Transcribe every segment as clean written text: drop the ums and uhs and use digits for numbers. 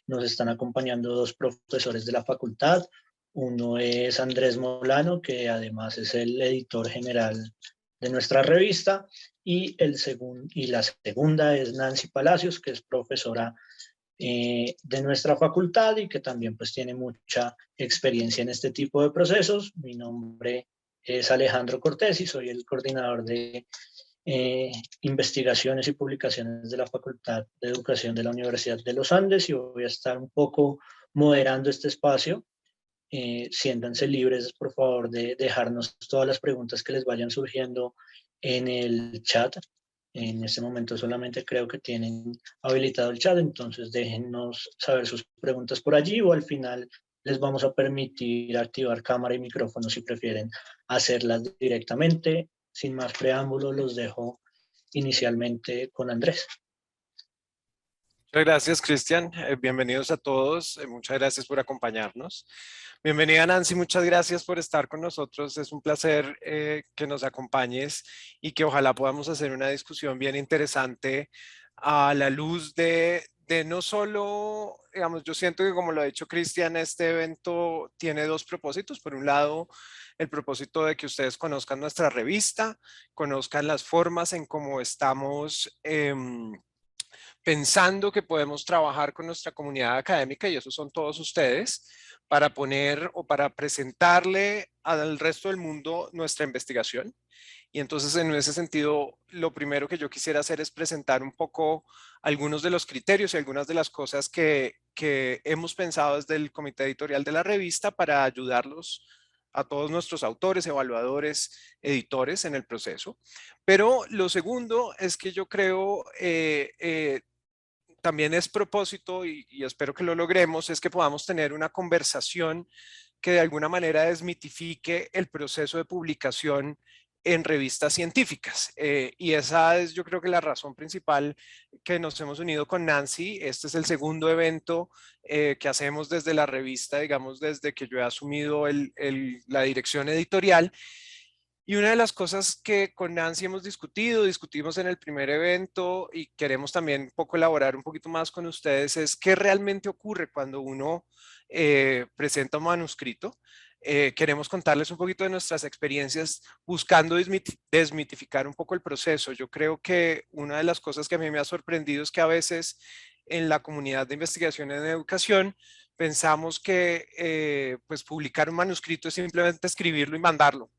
Nos están acompañando dos profesores de la facultad. Uno es Andrés Molano, que además es el editor general de nuestra revista, y la segunda es Nancy Palacios, que es profesora de nuestra facultad y que también pues tiene mucha experiencia en este tipo de procesos. Mi nombre es Alejandro Cortés y soy el coordinador de investigaciones y publicaciones de la Facultad de Educación de la Universidad de los Andes, y voy a estar un poco moderando este espacio. Siéntanse libres, por favor, de dejarnos todas las preguntas que les vayan surgiendo en el chat. En este momento solamente creo que tienen habilitado el chat, entonces déjennos saber sus preguntas por allí, o al final les vamos a permitir activar cámara y micrófono si prefieren hacerlas directamente. Sin más preámbulo, los dejo inicialmente con Andrés. Muchas gracias, Cristian. Bienvenidos a todos. Muchas gracias por acompañarnos. Bienvenida, Nancy. Muchas gracias por estar con nosotros. Es un placer que nos acompañes y que ojalá podamos hacer una discusión bien interesante a la luz de no solo, digamos, yo siento que como lo ha dicho Cristian, este evento tiene dos propósitos. Por un lado, el propósito de que ustedes conozcan nuestra revista, conozcan las formas en cómo estamos pensando que podemos trabajar con nuestra comunidad académica, y esos son todos ustedes, para poner o para presentarle al resto del mundo nuestra investigación. Y entonces, en ese sentido, lo primero que yo quisiera hacer es presentar un poco algunos de los criterios y algunas de las cosas que hemos pensado desde el comité editorial de la revista para ayudarlos a todos nuestros autores, evaluadores, editores en el proceso. Pero lo segundo es que yo creo también es propósito, y espero que lo logremos, es que podamos tener una conversación que de alguna manera desmitifique el proceso de publicación en revistas científicas. Y esa es, yo creo, que la razón principal que nos hemos unido con Nancy. Este es el segundo evento que hacemos desde la revista, digamos, desde que yo he asumido la dirección editorial. Y una de las cosas que con Nancy hemos discutimos en el primer evento y queremos también un poco elaborar un poquito más con ustedes, es qué realmente ocurre cuando uno presenta un manuscrito. Queremos contarles un poquito de nuestras experiencias buscando desmitificar un poco el proceso. Yo creo que una de las cosas que a mí me ha sorprendido es que a veces en la comunidad de investigación en educación pensamos que pues publicar un manuscrito es simplemente escribirlo y mandarlo.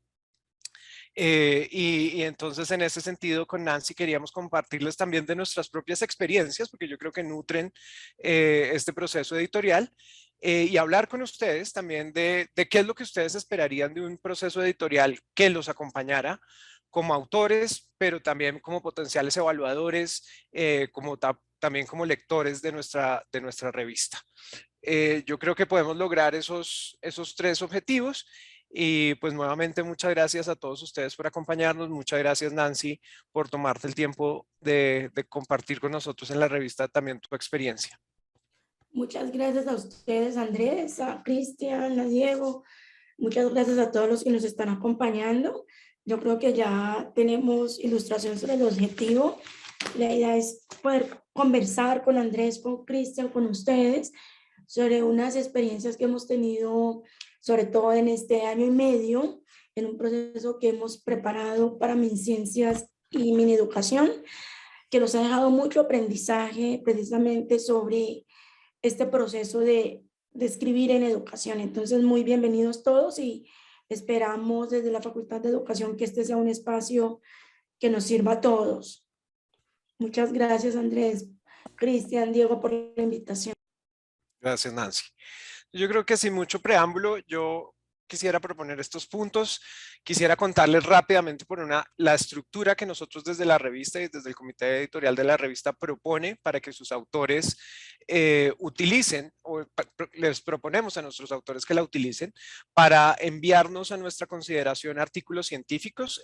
Y entonces en ese sentido con Nancy queríamos compartirles también de nuestras propias experiencias, porque yo creo que nutren este proceso editorial, y hablar con ustedes también de qué es lo que ustedes esperarían de un proceso editorial que los acompañara como autores, pero también como potenciales evaluadores, también como lectores de nuestra revista. Yo creo que podemos lograr esos tres objetivos. Y pues nuevamente muchas gracias a todos ustedes por acompañarnos. Muchas gracias, Nancy, por tomarte el tiempo de compartir con nosotros en la revista también tu experiencia. Muchas gracias a ustedes, Andrés, a Cristian, a Diego. Muchas gracias a todos los que nos están acompañando. Yo creo que ya tenemos ilustración sobre el objetivo. La idea es poder conversar con Andrés, con Cristian, con ustedes sobre unas experiencias que hemos tenido, sobre todo en este año y medio, en un proceso que hemos preparado para MinCiencias y MinEducación, que nos ha dejado mucho aprendizaje precisamente sobre este proceso de escribir en educación. Entonces, muy bienvenidos todos y esperamos desde la Facultad de Educación que este sea un espacio que nos sirva a todos. Muchas gracias, Andrés, Cristian, Diego, por la invitación. Gracias, Nancy. Yo creo que sin mucho preámbulo, yo quisiera proponer estos puntos. Quisiera contarles rápidamente la estructura que nosotros desde la revista y desde el comité editorial de la revista propone para que sus autores utilicen, o les proponemos a nuestros autores que la utilicen para enviarnos a nuestra consideración artículos científicos.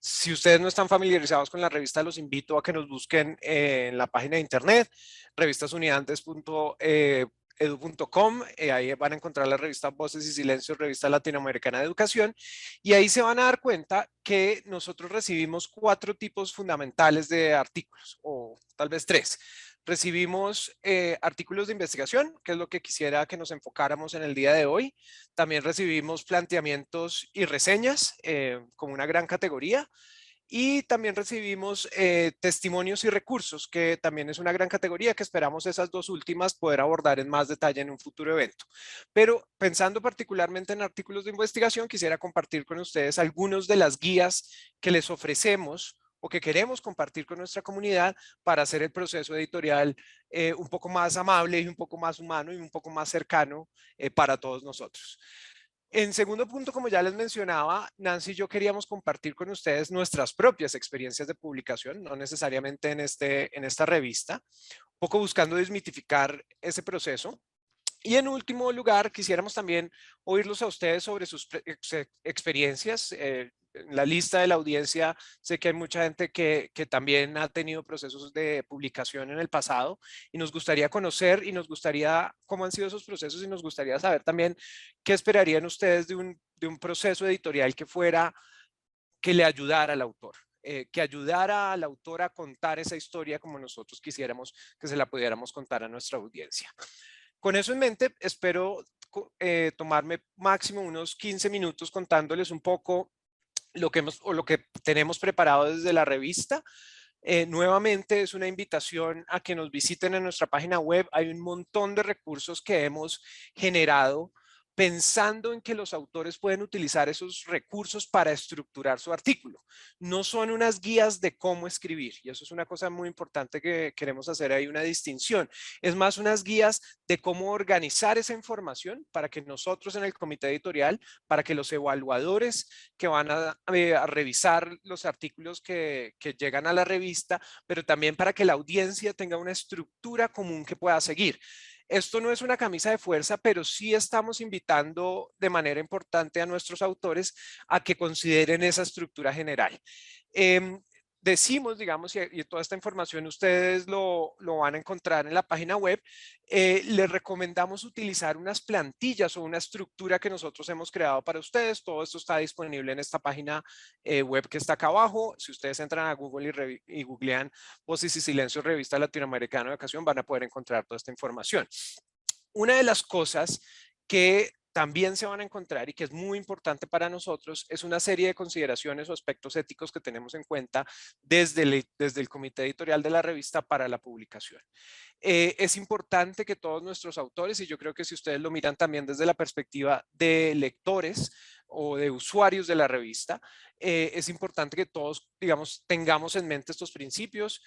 Si ustedes no están familiarizados con la revista, los invito a que nos busquen en la página de internet, revistasunidades.edu.com. Ahí van a encontrar la revista Voces y Silencios, revista latinoamericana de educación, y ahí se van a dar cuenta que nosotros recibimos 4 tipos fundamentales de artículos, o tal vez 3. Recibimos artículos de investigación, que es lo que quisiera que nos enfocáramos en el día de hoy. También recibimos planteamientos y reseñas como una gran categoría. Y también recibimos testimonios y recursos, que también es una gran categoría que esperamos esas dos últimas poder abordar en más detalle en un futuro evento. Pero pensando particularmente en artículos de investigación, quisiera compartir con ustedes algunos de las guías que les ofrecemos o que queremos compartir con nuestra comunidad para hacer el proceso editorial un poco más amable y un poco más humano y un poco más cercano para todos nosotros. En segundo punto, como ya les mencionaba, Nancy y yo queríamos compartir con ustedes nuestras propias experiencias de publicación, no necesariamente en esta revista, un poco buscando desmitificar ese proceso. Y en último lugar, quisiéramos también oírlos a ustedes sobre sus experiencias. En la lista de la audiencia sé que hay mucha gente que también ha tenido procesos de publicación en el pasado y nos gustaría conocer y nos gustaría cómo han sido esos procesos y nos gustaría saber también qué esperarían ustedes de un proceso editorial que le ayudara al autor. Que ayudara al autor a contar esa historia como nosotros quisiéramos que se la pudiéramos contar a nuestra audiencia. Con eso en mente, espero tomarme máximo unos 15 minutos contándoles un poco lo que tenemos preparado desde la revista. Nuevamente es una invitación a que nos visiten en nuestra página web. Hay un montón de recursos que hemos generado pensando en que los autores pueden utilizar esos recursos para estructurar su artículo. No son unas guías de cómo escribir, y eso es una cosa muy importante que queremos hacer ahí una distinción. Es más unas guías de cómo organizar esa información para que nosotros en el comité editorial, para que los evaluadores que van a revisar los artículos que llegan a la revista, pero también para que la audiencia tenga una estructura común que pueda seguir. Esto no es una camisa de fuerza, pero sí estamos invitando de manera importante a nuestros autores a que consideren esa estructura general. Decimos, digamos, y toda esta información ustedes lo van a encontrar en la página web, les recomendamos utilizar unas plantillas o una estructura que nosotros hemos creado para ustedes. Todo esto está disponible en esta página web que está acá abajo. Si ustedes entran a Google y googlean Voces y Silencios Revista Latinoamericana de Educación, van a poder encontrar toda esta información. Una de las cosas que también se van a encontrar y que es muy importante para nosotros es una serie de consideraciones o aspectos éticos que tenemos en cuenta desde el comité editorial de la revista para la publicación. Es importante que todos nuestros autores, y yo creo que si ustedes lo miran también desde la perspectiva de lectores o de usuarios de la revista, es importante que todos, digamos, tengamos en mente estos principios.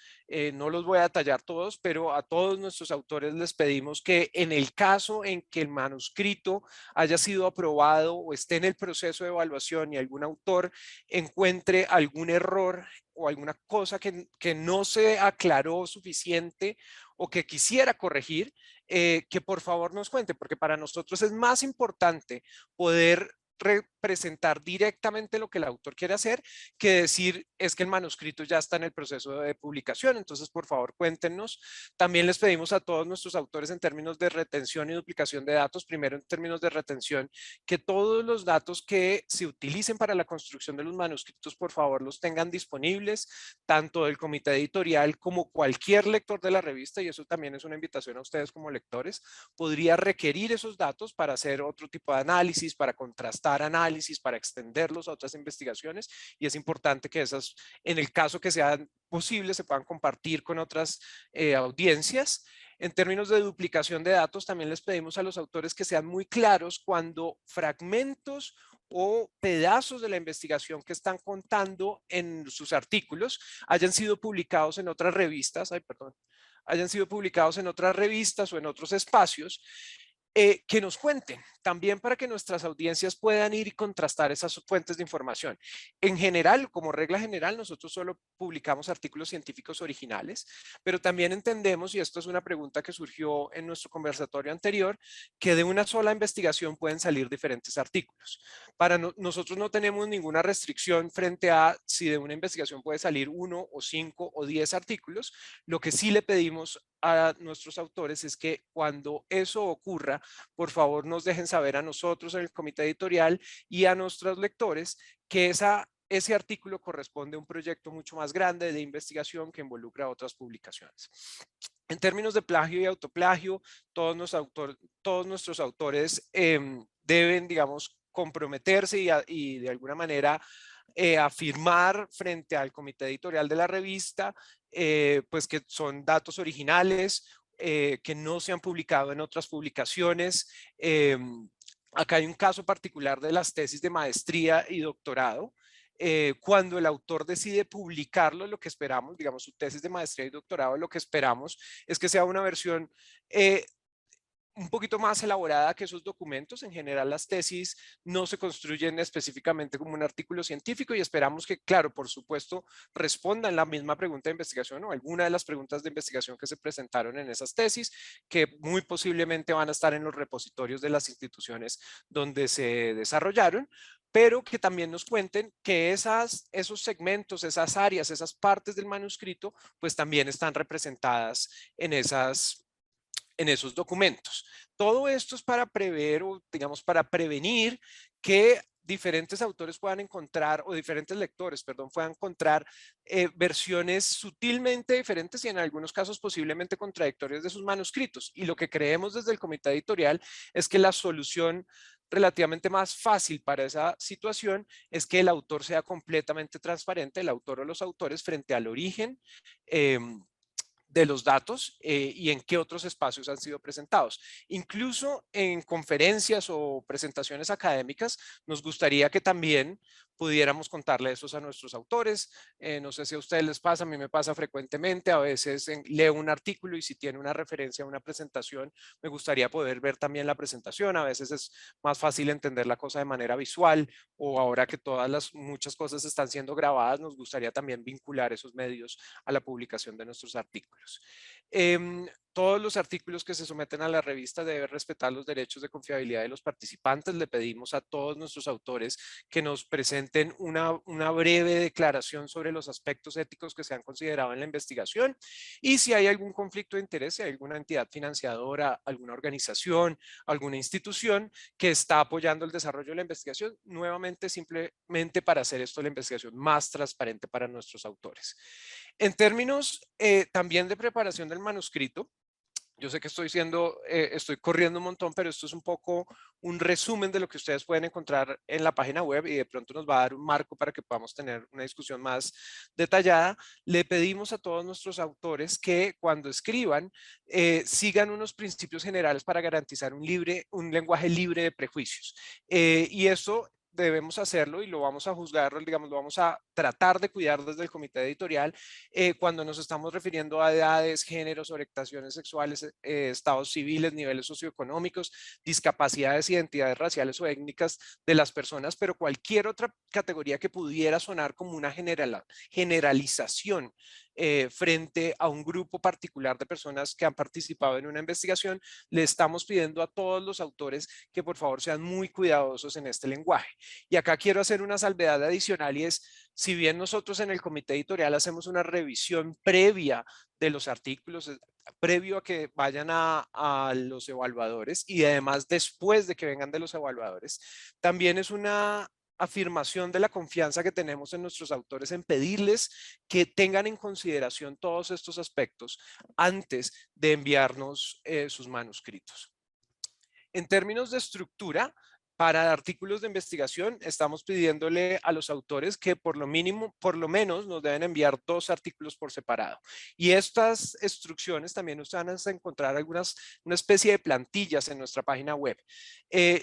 No los voy a detallar todos, pero a todos nuestros autores les pedimos que en el caso en que el manuscrito haya sido aprobado o esté en el proceso de evaluación y algún autor encuentre algún error o alguna cosa que no se aclaró suficiente o que quisiera corregir, que por favor nos cuente, porque para nosotros es más importante poder representar directamente lo que el autor quiere hacer que decir es que el manuscrito ya está en el proceso de publicación. Entonces, por favor, cuéntenos. También les pedimos a todos nuestros autores en términos de retención y duplicación de datos, primero en términos de retención, que todos los datos que se utilicen para la construcción de los manuscritos, por favor, los tengan disponibles, tanto del comité editorial como cualquier lector de la revista, y eso también es una invitación a ustedes como lectores, podría requerir esos datos para hacer otro tipo de análisis, para contrastar análisis, para extenderlos a otras investigaciones, y es importante que esas, en el caso que sean posibles, se puedan compartir con otras audiencias. En términos de duplicación de datos, también les pedimos a los autores que sean muy claros cuando fragmentos o pedazos de la investigación que están contando en sus artículos hayan sido publicados en otras revistas, hayan sido publicados en otras revistas o en otros espacios, que nos cuenten, también para que nuestras audiencias puedan ir y contrastar esas fuentes de información. En general, como regla general, nosotros solo publicamos artículos científicos originales, pero también entendemos, y esto es una pregunta que surgió en nuestro conversatorio anterior, que de una sola investigación pueden salir diferentes artículos. Nosotros no tenemos ninguna restricción frente a si de una investigación puede salir 1 o 5 o 10 artículos. Lo que sí le pedimos a nuestros autores es que cuando eso ocurra, por favor nos dejen saber a nosotros en el comité editorial y a nuestros lectores que ese artículo corresponde a un proyecto mucho más grande de investigación que involucra otras publicaciones. En términos de plagio y autoplagio, todos nuestros autores deben, digamos, comprometerse y de alguna manera afirmar frente al comité editorial de la revista, pues que son datos originales, que no se han publicado en otras publicaciones. Acá hay un caso particular de las tesis de maestría y doctorado. Cuando el autor decide publicarlo, lo que esperamos, digamos, su tesis de maestría y doctorado, lo que esperamos es que sea una versión un poquito más elaborada que esos documentos. En general, las tesis no se construyen específicamente como un artículo científico y esperamos que, claro, por supuesto, respondan la misma pregunta de investigación o alguna de las preguntas de investigación que se presentaron en esas tesis, que muy posiblemente van a estar en los repositorios de las instituciones donde se desarrollaron, pero que también nos cuenten que esos segmentos, esas áreas, esas partes del manuscrito, pues también están representadas en esos documentos. Todo esto es para prever o, digamos, para prevenir que diferentes autores puedan encontrar, o diferentes lectores, perdón, puedan encontrar versiones sutilmente diferentes y en algunos casos posiblemente contradictorias de sus manuscritos. Y lo que creemos desde el comité editorial es que la solución relativamente más fácil para esa situación es que el autor sea completamente transparente, el autor o los autores, frente al origen de los datos y en qué otros espacios han sido presentados. Incluso en conferencias o presentaciones académicas, nos gustaría que también pudiéramos contarle eso a nuestros autores. No sé si a ustedes les pasa, a mí me pasa frecuentemente. A veces leo un artículo y si tiene una referencia a una presentación, me gustaría poder ver también la presentación. A veces es más fácil entender la cosa de manera visual, o ahora que muchas cosas están siendo grabadas, nos gustaría también vincular esos medios a la publicación de nuestros artículos. Todos los artículos que se someten a la revista deben respetar los derechos de confiabilidad de los participantes. Le pedimos a todos nuestros autores que nos presenten una breve declaración sobre los aspectos éticos que se han considerado en la investigación, y si hay algún conflicto de interés, si hay alguna entidad financiadora, alguna organización, alguna institución que está apoyando el desarrollo de la investigación, nuevamente simplemente para hacer esto la investigación más transparente para nuestros autores. En términos también de preparación del manuscrito, yo sé que estoy corriendo un montón, pero esto es un poco un resumen de lo que ustedes pueden encontrar en la página web y de pronto nos va a dar un marco para que podamos tener una discusión más detallada. Le pedimos a todos nuestros autores que cuando escriban sigan unos principios generales para garantizar un lenguaje libre de prejuicios. Y eso debemos hacerlo y lo vamos a juzgar, digamos, lo vamos a tratar de cuidar desde el comité editorial cuando nos estamos refiriendo a edades, géneros, orientaciones sexuales, estados civiles, niveles socioeconómicos, discapacidades, identidades raciales o étnicas de las personas, pero cualquier otra categoría que pudiera sonar como una generalización frente a un grupo particular de personas que han participado en una investigación, le estamos pidiendo a todos los autores que por favor sean muy cuidadosos en este lenguaje. Y acá quiero hacer una salvedad adicional, y es, si bien nosotros en el comité editorial hacemos una revisión previa de los artículos, previo a que vayan a los evaluadores y además después de que vengan de los evaluadores, también es una afirmación de la confianza que tenemos en nuestros autores en pedirles que tengan en consideración todos estos aspectos antes de enviarnos sus manuscritos. En términos de estructura, para artículos de investigación, estamos pidiéndole a los autores que por lo menos nos deben enviar 2 artículos por separado. Y estas instrucciones también nos van a encontrar una especie de plantillas en nuestra página web.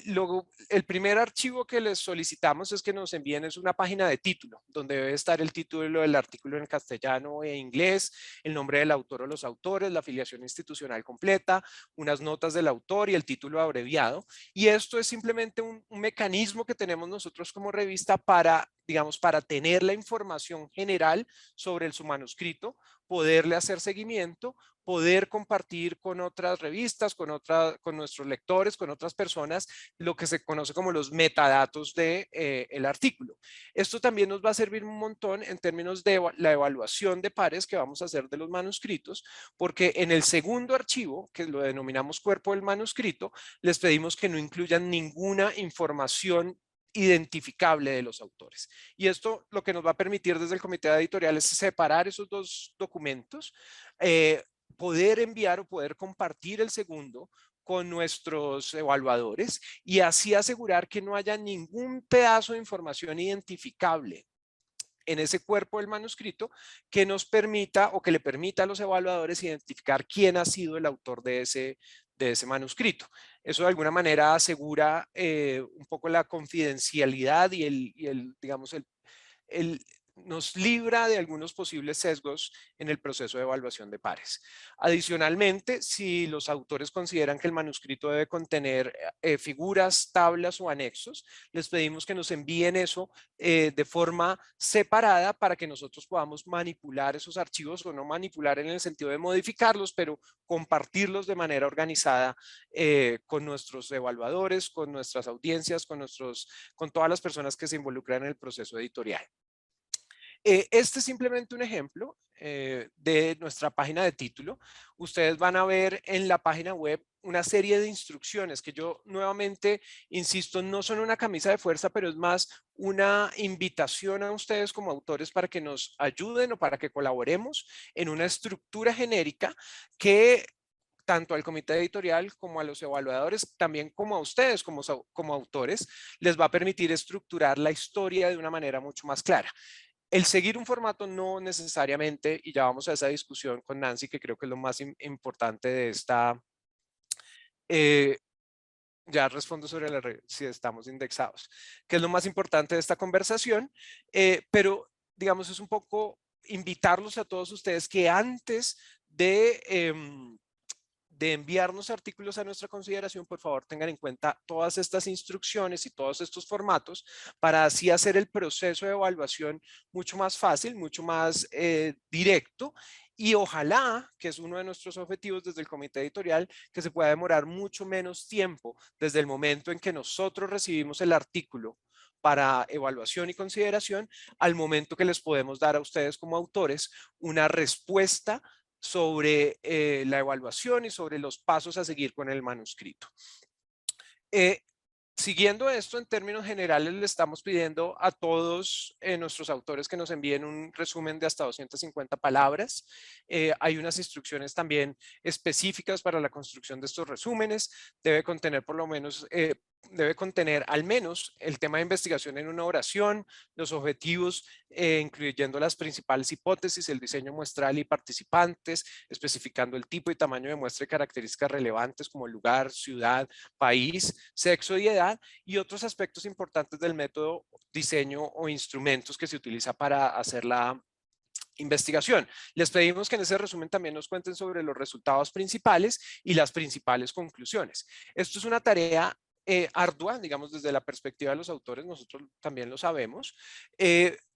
Luego, el primer archivo que les solicitamos es que nos envíen una página de título, donde debe estar el título del artículo en castellano e inglés, el nombre del autor o los autores, la afiliación institucional completa, unas notas del autor y el título abreviado. Y esto es simplemente un mecanismo que tenemos nosotros como revista para, digamos, para tener la información general sobre su manuscrito, poderle hacer seguimiento, poder compartir con otras revistas, con nuestros lectores, con otras personas, lo que se conoce como los metadatos del artículo. Esto también nos va a servir un montón en términos de la evaluación de pares que vamos a hacer de los manuscritos, porque en el segundo archivo, que lo denominamos cuerpo del manuscrito, les pedimos que no incluyan ninguna información identificable de los autores. Y esto lo que nos va a permitir desde el comité editorial es separar esos 2 documentos, poder enviar o poder compartir el segundo con nuestros evaluadores y así asegurar que no haya ningún pedazo de información identificable en ese cuerpo del manuscrito que nos permita o que le permita a los evaluadores identificar quién ha sido el autor de ese manuscrito. Eso de alguna manera asegura un poco la confidencialidad y digamos, nos libra de algunos posibles sesgos en el proceso de evaluación de pares. Adicionalmente, si los autores consideran que el manuscrito debe contener figuras, tablas o anexos, les pedimos que nos envíen eso de forma separada para que nosotros podamos manipular esos archivos, o no manipular en el sentido de modificarlos, pero compartirlos de manera organizada con nuestros evaluadores, con nuestras audiencias, con todas las personas que se involucran en el proceso editorial. Este es simplemente un ejemplo de nuestra página de título. Ustedes van a ver en la página web una serie de instrucciones que yo nuevamente, insisto, no son una camisa de fuerza, pero es más una invitación a ustedes como autores para que nos ayuden o para que colaboremos en una estructura genérica que tanto al comité editorial como a los evaluadores, también como a ustedes como autores, les va a permitir estructurar la historia de una manera mucho más clara. El seguir un formato no necesariamente, y ya vamos a esa discusión con Nancy, que creo que es lo más importante de esta, ya respondo sobre si estamos indexados, que es lo más importante de esta conversación, pero digamos es un poco invitarlos a todos ustedes que antes de enviarnos artículos a nuestra consideración, por favor tengan en cuenta todas estas instrucciones y todos estos formatos para así hacer el proceso de evaluación mucho más fácil, mucho más directo, y ojalá, que es uno de nuestros objetivos desde el comité editorial, que se pueda demorar mucho menos tiempo desde el momento en que nosotros recibimos el artículo para evaluación y consideración al momento que les podemos dar a ustedes como autores una respuesta sobre la evaluación y sobre los pasos a seguir con el manuscrito. Siguiendo esto, en términos generales, le estamos pidiendo a todos nuestros autores que nos envíen un resumen de hasta 250 palabras. Hay unas instrucciones también específicas para la construcción de estos resúmenes. Debe contener por lo menos debe contener al menos el tema de investigación en una oración, los objetivos, incluyendo las principales hipótesis, el diseño muestral y participantes, especificando el tipo y tamaño de muestra y características relevantes como lugar, ciudad, país, sexo y edad, y otros aspectos importantes del método, diseño o instrumentos que se utiliza para hacer la investigación. Les pedimos que en ese resumen también nos cuenten sobre los resultados principales y las principales conclusiones. Esto es una tarea ardua, digamos, desde la perspectiva de los autores, nosotros también lo sabemos,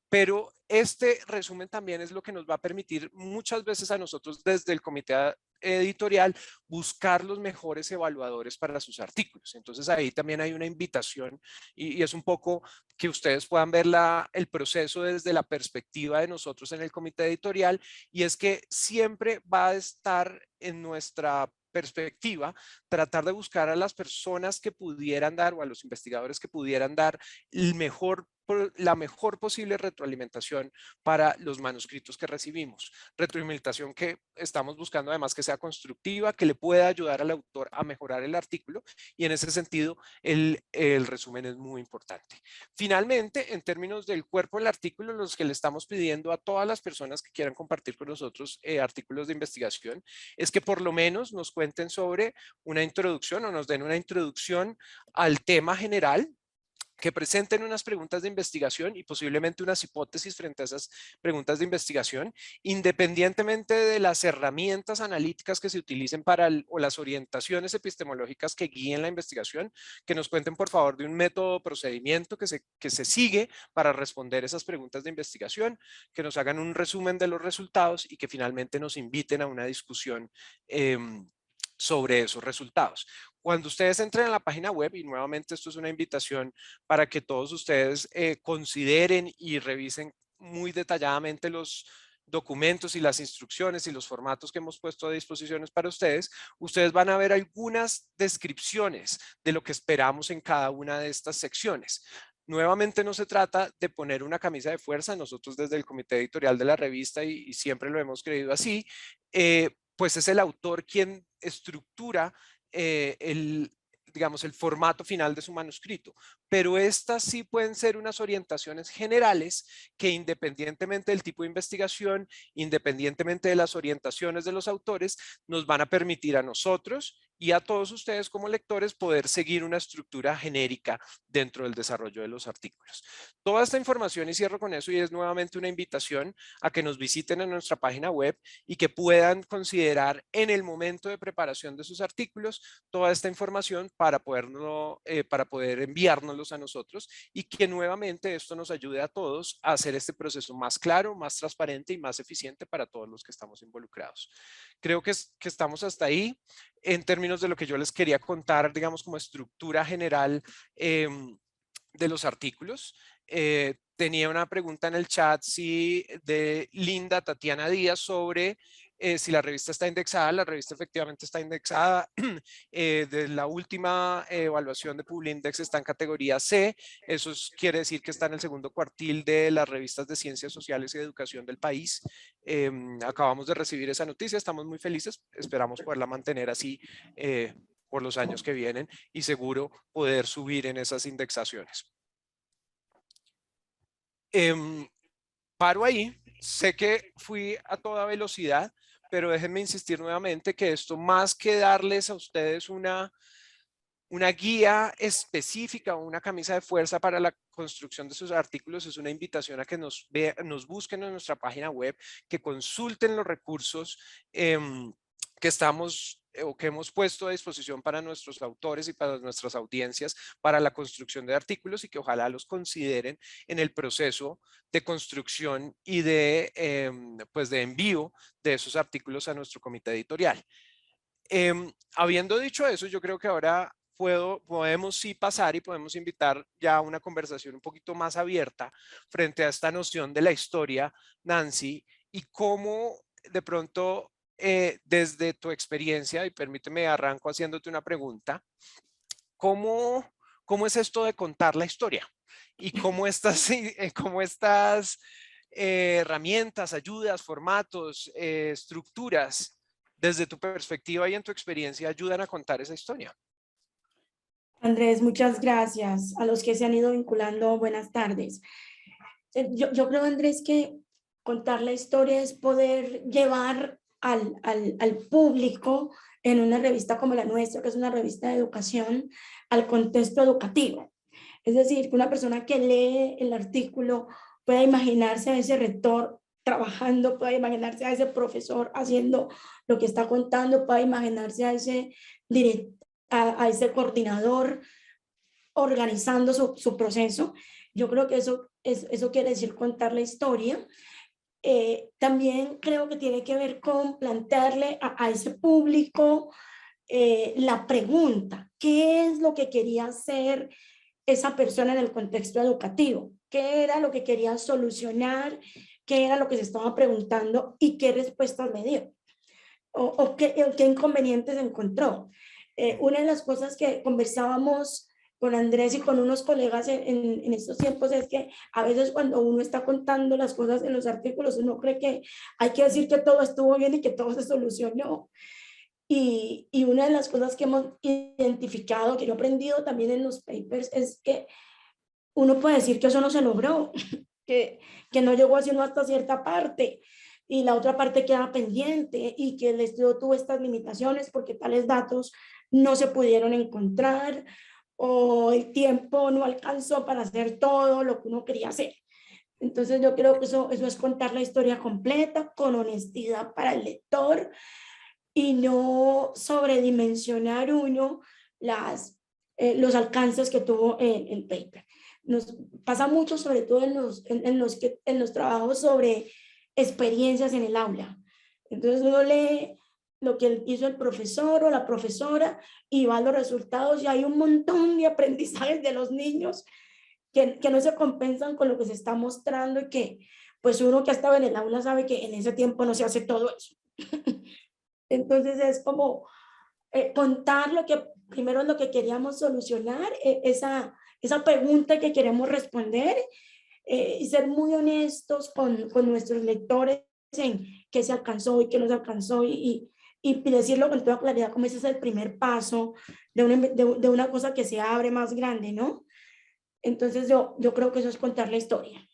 pero este resumen también es lo que nos va a permitir muchas veces a nosotros desde el comité editorial buscar los mejores evaluadores para sus artículos. Entonces ahí también hay una invitación y es un poco que ustedes puedan ver el proceso desde la perspectiva de nosotros en el comité editorial, y es que siempre va a estar en nuestra perspectiva tratar de buscar a las personas que pudieran dar o a los investigadores que pudieran dar la mejor posible retroalimentación para los manuscritos que recibimos. Retroalimentación que estamos buscando además que sea constructiva, que le pueda ayudar al autor a mejorar el artículo, y en ese sentido el resumen es muy importante. Finalmente, en términos del cuerpo del artículo, los que le estamos pidiendo a todas las personas que quieran compartir con nosotros artículos de investigación es que por lo menos nos cuenten sobre una introducción o nos den una introducción al tema general, que presenten unas preguntas de investigación y posiblemente unas hipótesis frente a esas preguntas de investigación, independientemente de las herramientas analíticas que se utilicen o las orientaciones epistemológicas que guíen la investigación, que nos cuenten por favor de un método o procedimiento que se sigue para responder esas preguntas de investigación, que nos hagan un resumen de los resultados y que finalmente nos inviten a una discusión sobre esos resultados. Cuando ustedes entren a la página web, y nuevamente esto es una invitación para que todos ustedes consideren y revisen muy detalladamente los documentos y las instrucciones y los formatos que hemos puesto a disposición para ustedes, ustedes van a ver algunas descripciones de lo que esperamos en cada una de estas secciones. Nuevamente no se trata de poner una camisa de fuerza, nosotros desde el comité editorial de la revista y siempre lo hemos creído así, pues es el autor quien estructura digamos, el formato final de su manuscrito, pero estas sí pueden ser unas orientaciones generales que, independientemente del tipo de investigación, independientemente de las orientaciones de los autores, nos van a permitir a nosotros y a todos ustedes como lectores poder seguir una estructura genérica dentro del desarrollo de los artículos. Toda esta información, y cierro con eso, y es nuevamente una invitación a que nos visiten en nuestra página web y que puedan considerar en el momento de preparación de sus artículos toda esta información para poder enviárnoslos a nosotros, y que nuevamente esto nos ayude a todos a hacer este proceso más claro, más transparente y más eficiente para todos los que estamos involucrados. Creo que estamos hasta ahí en términos de lo que yo les quería contar, digamos, como estructura general de los artículos. Tenía una pregunta en el chat de Linda Tatiana Díaz sobre si la revista está indexada. La revista efectivamente está indexada. De la última evaluación de Publindex está en categoría C. Eso quiere decir que está en el segundo cuartil de las revistas de ciencias sociales y de educación del país. Acabamos de recibir esa noticia, estamos muy felices, esperamos poderla mantener así por los años que vienen y seguro poder subir en esas indexaciones. Paro ahí, sé que fui a toda velocidad, pero déjenme insistir nuevamente que esto, más que darles a ustedes una guía específica o una camisa de fuerza para la construcción de sus artículos, es una invitación a que nos busquen en nuestra página web, que consulten los recursos que que hemos puesto a disposición para nuestros autores y para nuestras audiencias para la construcción de artículos, y que ojalá los consideren en el proceso de construcción y de envío de esos artículos a nuestro comité editorial. Habiendo dicho eso, yo creo que ahora podemos sí pasar y podemos invitar ya a una conversación un poquito más abierta frente a esta noción de la historia, Nancy, y cómo de pronto desde tu experiencia, y permíteme arranco haciéndote una pregunta, ¿cómo es esto de contar la historia? Y cómo estas herramientas, ayudas, formatos, estructuras, desde tu perspectiva y en tu experiencia, ayudan a contar esa historia. Andrés, muchas gracias. A los que se han ido vinculando, buenas tardes. Yo creo, Andrés, que contar la historia es poder llevar al público en una revista como la nuestra, que es una revista de educación, al contexto educativo. Es decir, que una persona que lee el artículo pueda imaginarse a ese rector trabajando, pueda imaginarse a ese profesor haciendo lo que está contando, pueda imaginarse a ese coordinador organizando su proceso. Yo creo que eso quiere decir contar la historia. También creo que tiene que ver con plantearle a ese público la pregunta: ¿qué es lo que quería hacer esa persona en el contexto educativo? ¿Qué era lo que quería solucionar? ¿Qué era lo que se estaba preguntando? ¿Y qué respuestas me dio? ¿O qué inconvenientes encontró? Una de las cosas que conversábamos con Andrés y con unos colegas en estos tiempos es que a veces cuando uno está contando las cosas en los artículos, uno cree que hay que decir que todo estuvo bien y que todo se solucionó. Y una de las cosas que hemos identificado, que yo he aprendido también en los papers, es que uno puede decir que eso no se logró, que no llegó haciendo hasta cierta parte, y la otra parte queda pendiente, y que el estudio tuvo estas limitaciones porque tales datos no se pudieron encontrar, o el tiempo no alcanzó para hacer todo lo que uno quería hacer. Entonces yo creo que eso es contar la historia completa, con honestidad para el lector, y no sobredimensionar uno los alcances que tuvo el paper. Nos pasa mucho, sobre todo en los trabajos sobre experiencias en el aula. Entonces uno lee lo que hizo el profesor o la profesora y va a los resultados, y hay un montón de aprendizajes de los niños que no se compensan con lo que se está mostrando, y que pues uno que ha estado en el aula sabe que en ese tiempo no se hace todo eso. Entonces es como contar primero es lo que queríamos solucionar, esa pregunta que queremos responder, y ser muy honestos con nuestros lectores en qué se alcanzó y qué no se alcanzó, y y decirlo con toda claridad, como ese es el primer paso de una cosa que se abre más grande, ¿no? Entonces yo creo que eso es contar la historia.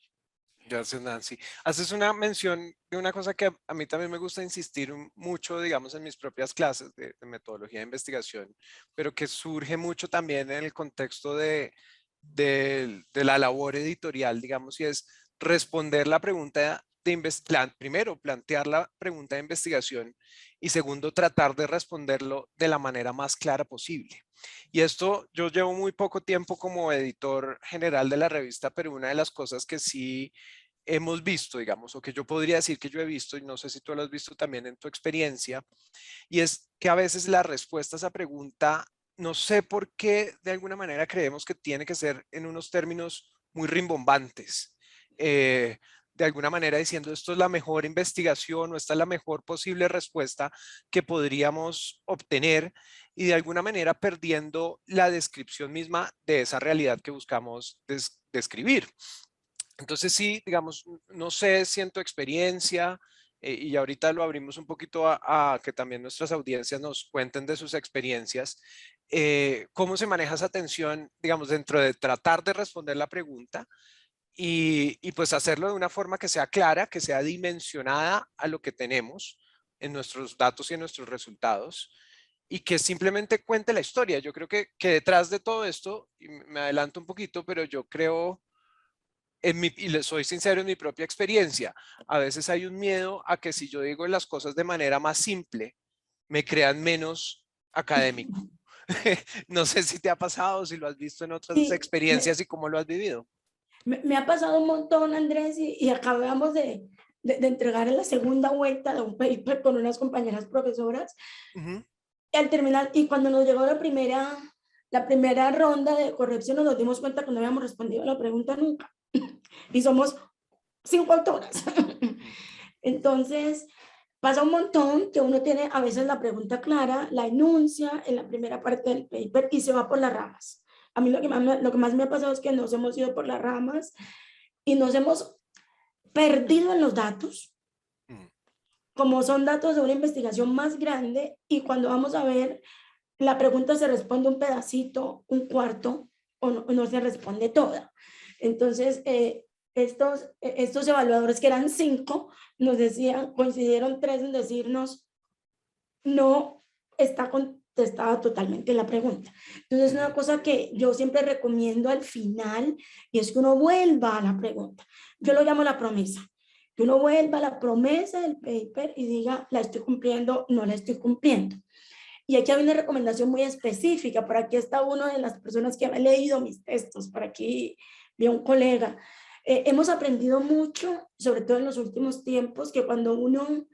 Gracias, Nancy. Haces una mención de una cosa que a mí también me gusta insistir mucho, digamos, en mis propias clases de metodología de investigación, pero que surge mucho también en el contexto de la labor editorial, digamos, y es responder la pregunta primero, plantear la pregunta de investigación y segundo, tratar de responderlo de la manera más clara posible. Y esto, yo llevo muy poco tiempo como editor general de la revista, pero una de las cosas que sí hemos visto, digamos, o que yo podría decir que yo he visto, y no sé si tú lo has visto también en tu experiencia, y es que a veces la respuesta a esa pregunta, no sé por qué de alguna manera creemos que tiene que ser en unos términos muy rimbombantes. De alguna manera diciendo esto es la mejor investigación o esta es la mejor posible respuesta que podríamos obtener y de alguna manera perdiendo la descripción misma de esa realidad que buscamos describir. Entonces sí, digamos, no sé si en tu experiencia, y ahorita lo abrimos un poquito a que también nuestras audiencias nos cuenten de sus experiencias, cómo se maneja esa tensión, digamos, dentro de tratar de responder la pregunta y pues hacerlo de una forma que sea clara, que sea dimensionada a lo que tenemos en nuestros datos y en nuestros resultados y que simplemente cuente la historia. Yo creo que detrás de todo esto, y me adelanto un poquito, pero yo creo y les soy sincero en mi propia experiencia, a veces hay un miedo a que si yo digo las cosas de manera más simple, me crean menos académico. No sé si te ha pasado, si lo has visto en otras Sí, experiencias y cómo lo has vivido. me ha pasado un montón, Andrés, y acabamos de entregar en la segunda vuelta de un paper con unas compañeras profesoras. Ujú. Y al terminar, y cuando nos llegó la primera ronda de corrección, nos dimos cuenta que no habíamos respondido a la pregunta nunca. Y somos 5 autoras. Entonces, pasa un montón que uno tiene a veces la pregunta clara, la enuncia en la primera parte del paper y se va por las ramas. A mí lo que más me ha pasado es que nos hemos ido por las ramas y nos hemos perdido en los datos, Mm. como son datos de una investigación más grande, y cuando vamos a ver, la pregunta se responde un pedacito, un cuarto, o no se responde toda. Entonces, estos evaluadores, que eran 5, nos decían, coincidieron 3 en decirnos, no está contestada totalmente la pregunta. Entonces, una cosa que yo siempre recomiendo al final, y es que uno vuelva a la pregunta. Yo lo llamo la promesa. Que uno vuelva a la promesa del paper y diga, la estoy cumpliendo, no la estoy cumpliendo. Y aquí hay una recomendación muy específica. Por aquí está una de las personas que ha leído mis textos. Por aquí vi a un colega. Hemos aprendido mucho, sobre todo en los últimos tiempos, que cuando uno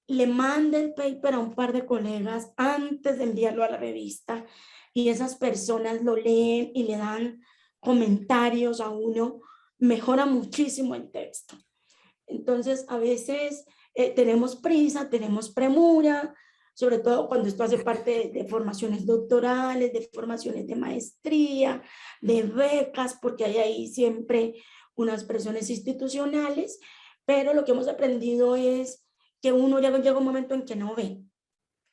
le manda el paper a un par de colegas antes de enviarlo a la revista y esas personas lo leen y le dan comentarios a uno, mejora muchísimo el texto. Entonces, a veces tenemos prisa, tenemos premura, sobre todo cuando esto hace parte de formaciones doctorales, de formaciones de maestría, de becas, porque hay ahí siempre unas presiones institucionales, pero lo que hemos aprendido es que uno ya llega un momento en que no ve.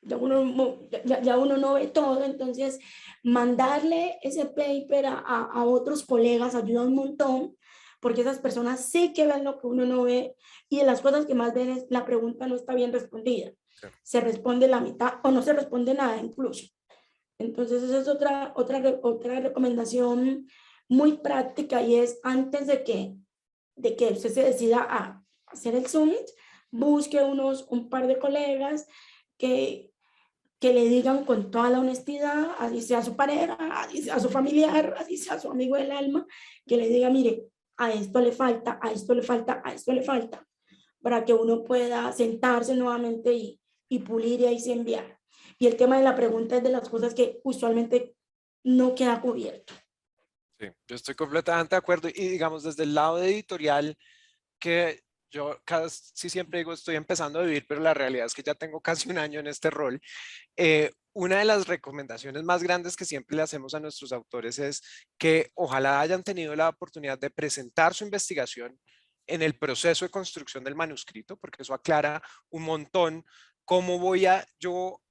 Ya uno no ve todo, entonces mandarle ese paper a otros colegas ayuda un montón, porque esas personas sí que ven lo que uno no ve, y de las cosas que más ven es la pregunta no está bien respondida. Sí. Se responde la mitad o no se responde nada incluso. Entonces esa es otra recomendación muy práctica, y es antes de que usted se decida a hacer el summit, busque un par de colegas que, que le digan con toda la honestidad, así sea su pareja, así sea su familiar, así sea su amigo del alma, que le diga, mire, a esto le falta, a esto le falta, a esto le falta, para que uno pueda sentarse nuevamente y pulir y ahí sí enviar. Y el tema de la pregunta es de las cosas que usualmente no queda cubierto. Sí, yo estoy completamente de acuerdo y digamos desde el lado de editorial que yo casi siempre digo estoy empezando a vivir, pero la realidad es que ya tengo casi un año en este rol. Una de las recomendaciones más grandes que siempre le hacemos a nuestros autores es que ojalá hayan tenido la oportunidad de presentar su investigación en el proceso de construcción del manuscrito, porque eso aclara un montón ¿cómo voy yo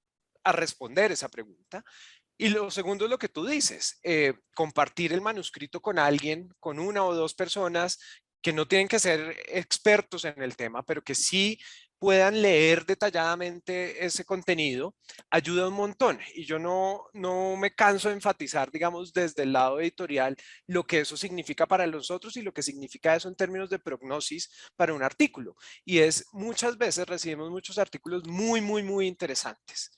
a responder esa pregunta? Y lo segundo es lo que tú dices, compartir el manuscrito con alguien, con una o dos personas que no tienen que ser expertos en el tema, pero que sí puedan leer detalladamente ese contenido, ayuda un montón. Y yo no me canso de enfatizar, digamos, desde el lado editorial, lo que eso significa para nosotros y lo que significa eso en términos de prognosis para un artículo. Y es, muchas veces recibimos muchos artículos muy, muy, muy interesantes.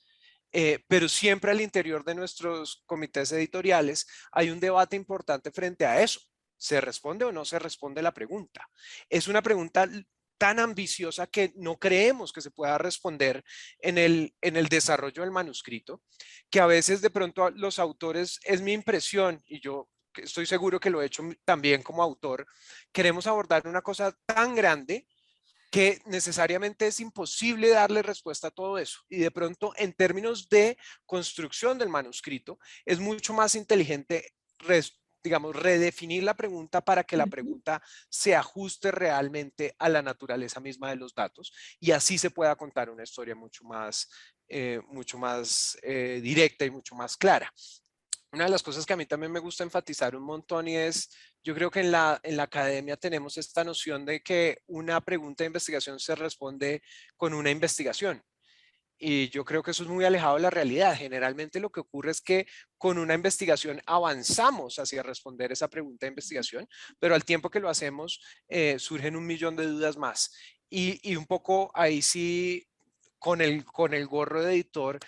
Pero siempre al interior de nuestros comités editoriales hay un debate importante frente a eso. ¿Se responde o no se responde la pregunta? Es una pregunta tan ambiciosa que no creemos que se pueda responder en el desarrollo del manuscrito, que a veces de pronto los autores, es mi impresión, y yo estoy seguro que lo he hecho también como autor, queremos abordar una cosa tan grande que necesariamente es imposible darle respuesta a todo eso. Y de pronto, en términos de construcción del manuscrito, es mucho más inteligente, digamos, redefinir la pregunta para que la pregunta se ajuste realmente a la naturaleza misma de los datos y así se pueda contar una historia mucho más directa y mucho más clara. Una de las cosas que a mí también me gusta enfatizar un montón y es, yo creo que en la academia tenemos esta noción de que una pregunta de investigación se responde con una investigación. Y yo creo que eso es muy alejado de la realidad. Generalmente lo que ocurre es que con una investigación avanzamos hacia responder esa pregunta de investigación, pero al tiempo que lo hacemos surgen un millón de dudas más. Y un poco ahí sí, con el gorro de editor,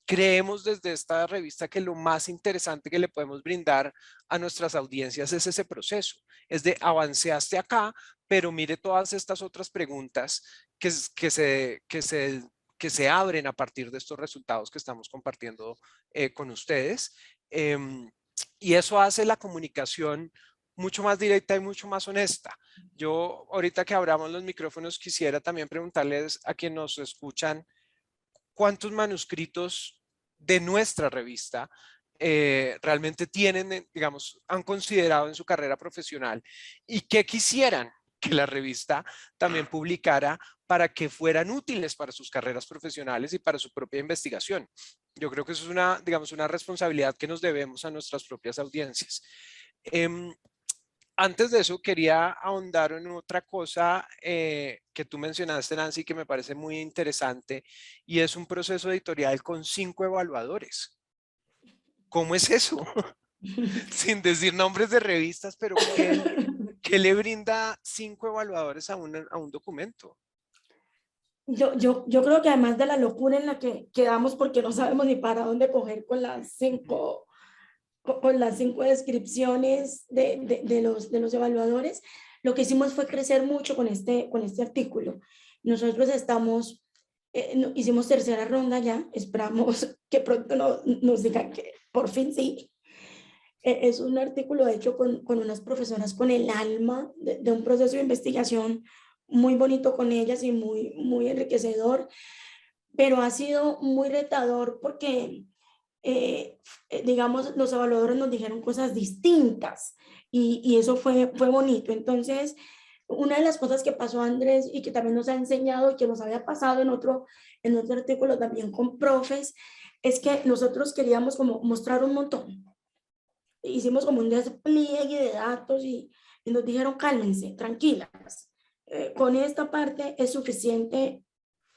creemos desde esta revista que lo más interesante que le podemos brindar a nuestras audiencias es ese proceso. Es de avanceaste acá, pero mire todas estas otras preguntas que se abren a partir de estos resultados que estamos compartiendo con ustedes. Y eso hace la comunicación mucho más directa y mucho más honesta. Yo, ahorita que abramos los micrófonos, quisiera también preguntarles a quienes nos escuchan, ¿cuántos manuscritos de nuestra revista realmente tienen, digamos, han considerado en su carrera profesional y qué quisieran que la revista también publicara para que fueran útiles para sus carreras profesionales y para su propia investigación? Yo creo que eso es digamos, una responsabilidad que nos debemos a nuestras propias audiencias. Antes de eso, quería ahondar en otra cosa que tú mencionaste, Nancy, que me parece muy interesante, y es un proceso editorial con 5 evaluadores. ¿Cómo es eso? Sin decir nombres de revistas, pero ¿qué le brinda 5 evaluadores a un documento? Yo creo que además de la locura en la que quedamos porque no sabemos ni para dónde coger con las 5 descripciones de los evaluadores, lo que hicimos fue crecer mucho con este artículo. Nosotros hicimos tercera ronda ya, esperamos que pronto nos digan que por fin sí. Es un artículo hecho con unas profesoras con el alma de un proceso de investigación muy bonito con ellas y muy, muy enriquecedor, pero ha sido muy retador porque digamos, los evaluadores nos dijeron cosas distintas y eso fue bonito. Entonces, una de las cosas que pasó Andrés y que también nos ha enseñado y que nos había pasado en otro artículo también con profes, es que nosotros queríamos como mostrar un montón. Hicimos como un despliegue de datos y nos dijeron, cálmense, tranquilas, con esta parte es suficiente,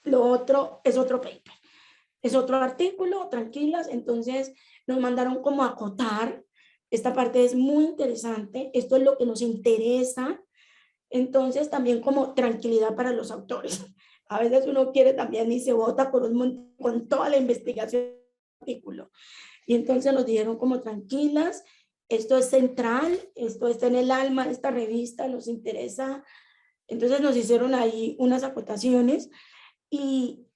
lo otro es otro paper. Es otro artículo, tranquilas. Entonces nos mandaron como a acotar. Esta parte es muy interesante. Esto es lo que nos interesa. Entonces también como tranquilidad para los autores. A veces uno quiere también y se vota con toda la investigación del artículo. Y entonces nos dijeron como tranquilas. Esto es central. Esto está en el alma de esta revista. Nos interesa. Entonces nos hicieron ahí unas acotaciones y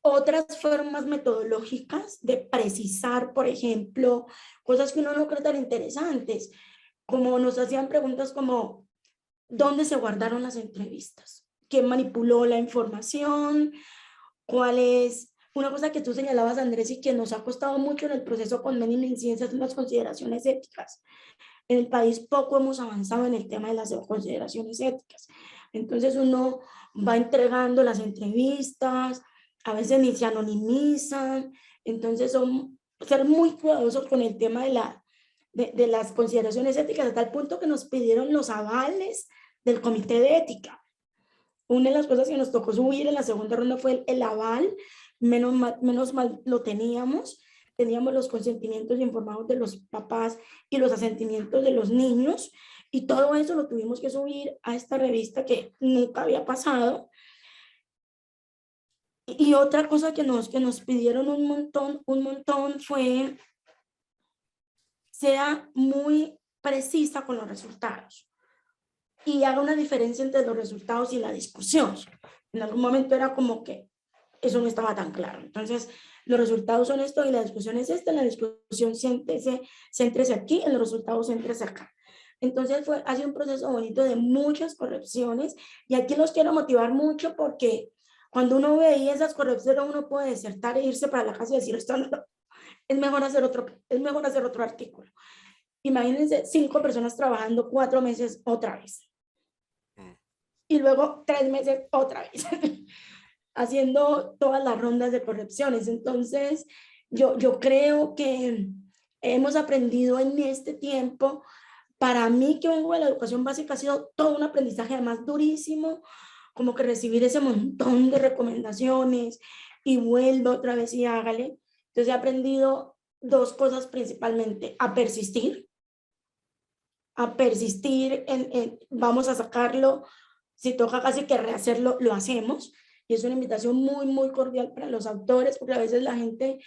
otras formas metodológicas de precisar, por ejemplo, cosas que uno no cree tan interesantes, como nos hacían preguntas como, ¿dónde se guardaron las entrevistas? ¿Quién manipuló la información? ¿Cuál es? Una cosa que tú señalabas, Andrés, y que nos ha costado mucho en el proceso con Menin en ciencias son las consideraciones éticas. En el país poco hemos avanzado en el tema de las consideraciones éticas. Entonces uno va entregando las entrevistas, a veces ni se anonimizan, entonces son ser muy cuidadosos con el tema de las consideraciones éticas, a tal punto que nos pidieron los avales del comité de ética. Una de las cosas que nos tocó subir en la segunda ronda fue el aval, menos mal lo teníamos los consentimientos informados de los papás y los asentimientos de los niños, y todo eso lo tuvimos que subir a esta revista que nunca había pasado. Y otra cosa que nos pidieron un montón fue sea muy precisa con los resultados y haga una diferencia entre los resultados y la discusión. En algún momento era como que eso no estaba tan claro. Entonces, los resultados son esto y la discusión es esta. En la discusión céntrese aquí, en los resultados céntrese acá. Entonces, ha sido un proceso bonito de muchas correcciones, y aquí los quiero motivar mucho porque cuando uno veía esas correcciones, uno puede desertar e irse para la casa y decir, esto no, es mejor hacer otro artículo. Imagínense 5 personas trabajando 4 meses otra vez. Y luego 3 meses otra vez. Haciendo todas las rondas de correcciones. Entonces, yo creo que hemos aprendido en este tiempo. Para mí, que vengo de la educación básica, ha sido todo un aprendizaje además durísimo, como que recibir ese montón de recomendaciones y vuelvo otra vez y hágale. Entonces, he aprendido 2 cosas principalmente: a persistir vamos a sacarlo, si toca casi que rehacerlo, lo hacemos. Y es una invitación muy, muy cordial para los autores, porque a veces la gente,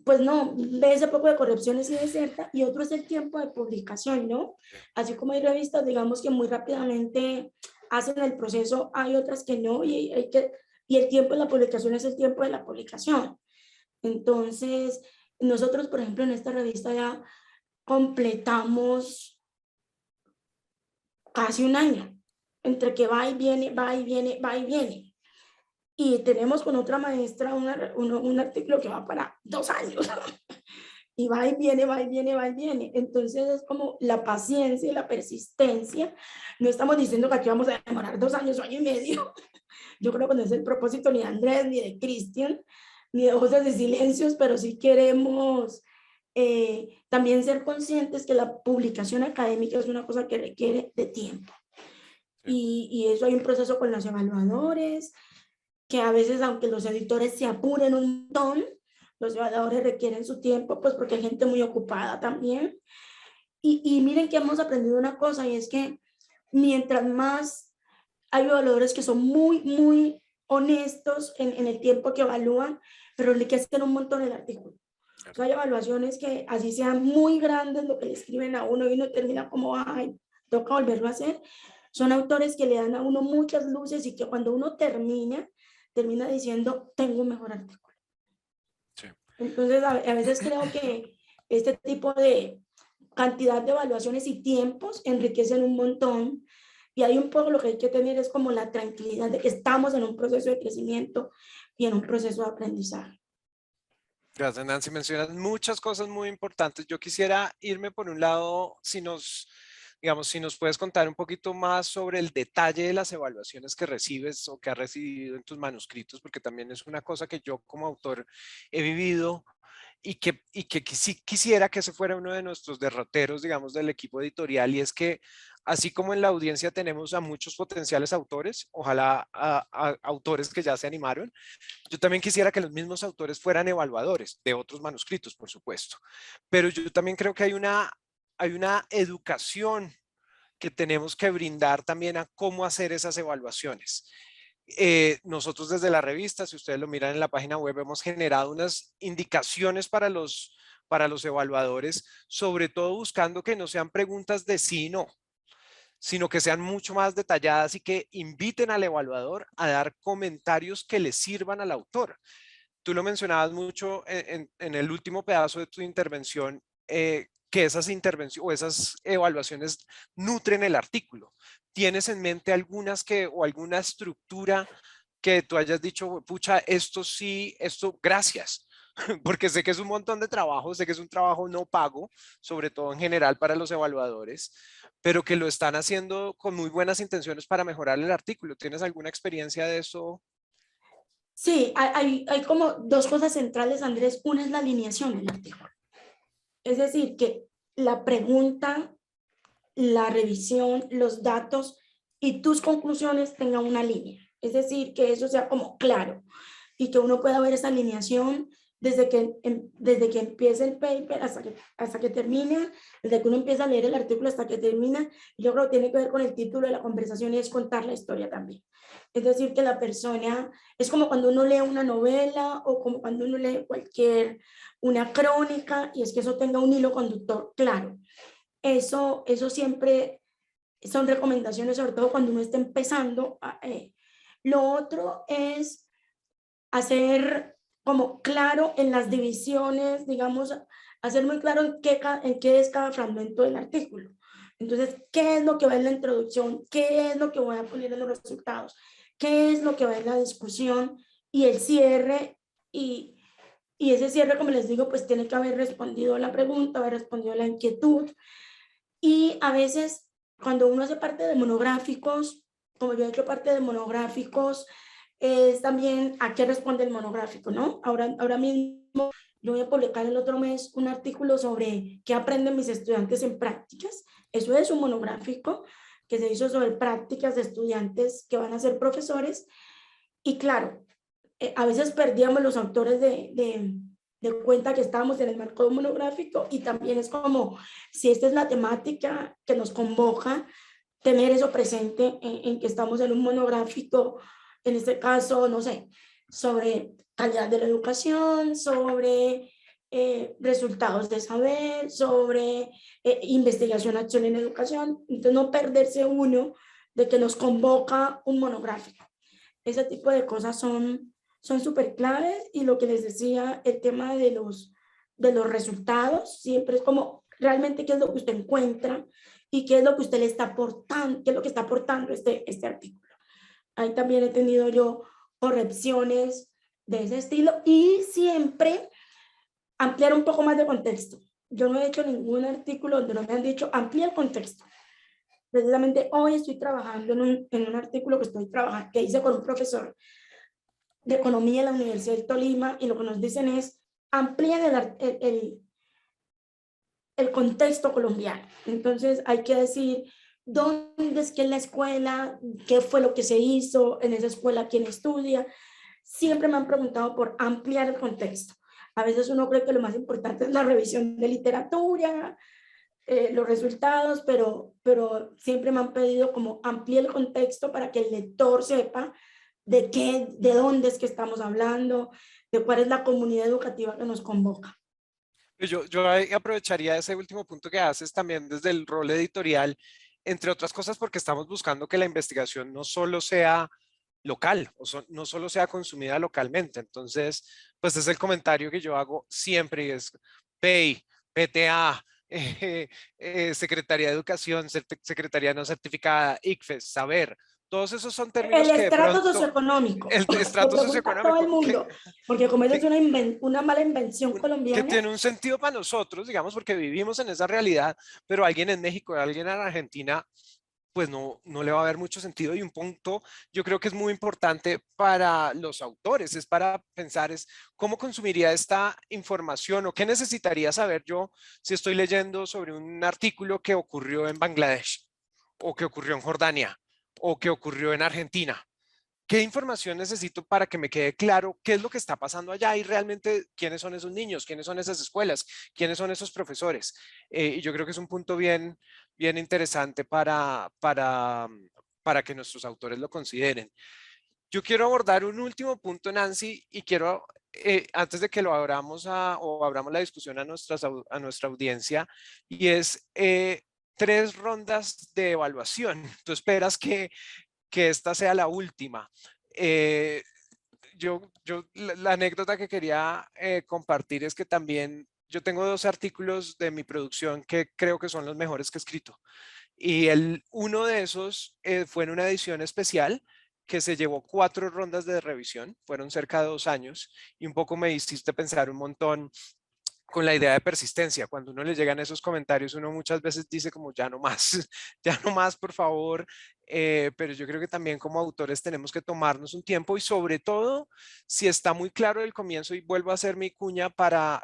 pues no, ve ese poco de correcciones y deserta, y otro es el tiempo de publicación, ¿no? Así como hay revistas, digamos, que muy rápidamente hacen el proceso, hay otras que no, y el tiempo de la publicación es el tiempo de la publicación. Entonces, nosotros, por ejemplo, en esta revista ya completamos casi un año, entre que va y viene, va y viene, va y viene. Y tenemos con otra maestra un artículo que va para 2 años. Y va y viene, va y viene, va y viene. Entonces es como la paciencia y la persistencia. No estamos diciendo que aquí vamos a demorar 2 años o año y medio. Yo creo que no es el propósito ni de Andrés, ni de Cristian, ni de Ojos de Silencios, pero sí queremos también ser conscientes que la publicación académica es una cosa que requiere de tiempo. Y eso hay un proceso con los evaluadores, que a veces, aunque los editores se apuren un montón, los evaluadores requieren su tiempo, pues porque hay gente muy ocupada también. Y miren que hemos aprendido una cosa, y es que mientras más hay evaluadores que son muy, muy honestos en el tiempo que evalúan, pero le que hacer un montón el artículo. O sea, hay evaluaciones que así sean muy grandes lo que le escriben a uno y uno termina como, ay, toca volverlo a hacer. Son autores que le dan a uno muchas luces y que cuando uno termina diciendo, tengo un mejor artículo. Sí. Entonces, a veces creo que este tipo de cantidad de evaluaciones y tiempos enriquecen un montón, y hay un poco lo que hay que tener es como la tranquilidad de que estamos en un proceso de crecimiento y en un proceso de aprendizaje. Gracias, Nancy. Mencionas muchas cosas muy importantes. Yo quisiera irme por un lado, si nos puedes contar un poquito más sobre el detalle de las evaluaciones que recibes o que has recibido en tus manuscritos, porque también es una cosa que yo como autor he vivido y que sí quisiera que ese fuera uno de nuestros derroteros, digamos, del equipo editorial, y es que así como en la audiencia tenemos a muchos potenciales autores, ojalá a autores que ya se animaron, yo también quisiera que los mismos autores fueran evaluadores de otros manuscritos, por supuesto. Pero yo también creo que hay una educación que tenemos que brindar también a cómo hacer esas evaluaciones. Nosotros desde la revista, si ustedes lo miran en la página web, hemos generado unas indicaciones para los evaluadores, sobre todo buscando que no sean preguntas de sí y no, sino que sean mucho más detalladas y que inviten al evaluador a dar comentarios que le sirvan al autor. Tú lo mencionabas mucho en el último pedazo de tu intervención, que esas intervenciones o esas evaluaciones nutren el artículo. ¿Tienes en mente algunas o alguna estructura que tú hayas dicho, pucha, esto sí, esto, gracias? Porque sé que es un montón de trabajo, sé que es un trabajo no pago, sobre todo en general para los evaluadores, pero que lo están haciendo con muy buenas intenciones para mejorar el artículo. ¿Tienes alguna experiencia de eso? Sí, hay como dos cosas centrales, Andrés. Una es la alineación del artículo. Es decir, que la pregunta, la revisión, los datos y tus conclusiones tengan una línea. Es decir, que eso sea como claro y que uno pueda ver esa alineación desde que empieza el paper hasta que termina, desde que uno empieza a leer el artículo hasta que termina. Yo creo que tiene que ver con el título de la conversación y es contar la historia también. Es decir, que la persona, es como cuando uno lee una novela o como cuando uno lee una crónica, y es que eso tenga un hilo conductor claro. Eso siempre son recomendaciones, sobre todo cuando uno está empezando. Lo otro es hacer como claro en las divisiones, digamos, hacer muy claro en qué es cada fragmento del artículo. Entonces, ¿qué es lo que va en la introducción? ¿Qué es lo que voy a poner en los resultados? ¿Qué es lo que va en la discusión? Y el cierre, y ese cierre, como les digo, pues tiene que haber respondido la pregunta, haber respondido la inquietud. Y a veces, cuando uno hace parte de monográficos, como yo he hecho parte de monográficos, es también a qué responde el monográfico, ¿no? Ahora mismo yo voy a publicar el otro mes un artículo sobre qué aprenden mis estudiantes en prácticas. Eso es un monográfico que se hizo sobre prácticas de estudiantes que van a ser profesores. Y claro, a veces perdíamos los autores de cuenta que estábamos en el marco monográfico, y también es como, si esta es la temática que nos convoca, tener eso presente en que estamos en un monográfico, en este caso, no sé, sobre calidad de la educación, sobre resultados de saber, sobre investigación, acción en educación. Entonces, no perderse uno de que nos convoca un monográfico. Ese tipo de cosas son súper claves. Y lo que les decía, el tema de los resultados, siempre es como realmente qué es lo que usted encuentra y qué es lo que usted le está aportando, qué es lo que está aportando este artículo. Ahí también he tenido yo correcciones de ese estilo, y siempre ampliar un poco más de contexto. Yo no he hecho ningún artículo donde no me han dicho amplía el contexto. Precisamente hoy estoy trabajando en un artículo que hice con un profesor de economía en la Universidad de Tolima, y lo que nos dicen es amplíen el contexto colombiano. Entonces hay que decir dónde es que es la escuela, qué fue lo que se hizo en esa escuela, quién estudia. Siempre me han preguntado por ampliar el contexto. A veces uno cree que lo más importante es la revisión de literatura, los resultados, pero siempre me han pedido como ampliar el contexto para que el lector sepa de dónde es que estamos hablando, de cuál es la comunidad educativa que nos convoca. Yo ahí aprovecharía ese último punto que haces también desde el rol editorial, entre otras cosas porque estamos buscando que la investigación no solo sea local, no solo sea consumida localmente. Entonces, pues es el comentario que yo hago siempre, y es PEI, PTA, Secretaría de Educación, Secretaría no certificada, ICFES, Saber. Todos esos son El términos que de estrato pronto, socioeconómico, el lo estrato pregunta todo el socioeconómico, mundo, porque como eso es que, una mala invención que colombiana. tiene un sentido para nosotros, digamos, porque vivimos en esa realidad, pero alguien en México, alguien en Argentina, pues no le va a haber mucho sentido. Y un punto yo creo que es muy importante para los autores, es para pensar es cómo consumiría esta información o qué necesitaría saber yo si estoy leyendo sobre un artículo que ocurrió en Bangladesh o que ocurrió en Jordania o que ocurrió en Argentina. ¿Qué información necesito para que me quede claro qué es lo que está pasando allá y realmente quiénes son esos niños, quiénes son esas escuelas, quiénes son esos profesores? Y yo creo que es un punto bien interesante para que nuestros autores lo consideren. Yo quiero abordar un último punto, Nancy, y quiero, antes de que lo abramos o abramos la discusión a nuestra audiencia, y es 3 rondas de evaluación. Tú esperas que esta sea la última. Eh, la anécdota que quería compartir es que también yo tengo 2 artículos de mi producción que creo que son los mejores que he escrito. Y uno de esos fue en una edición especial que se llevó 4 rondas de revisión, fueron cerca de 2 años, y un poco me hiciste pensar un montón con la idea de persistencia. Cuando uno le llegan esos comentarios, uno muchas veces dice como ya no más, ya no más, por favor, pero yo creo que también como autores tenemos que tomarnos un tiempo y sobre todo si está muy claro del comienzo, y vuelvo a hacer mi cuña para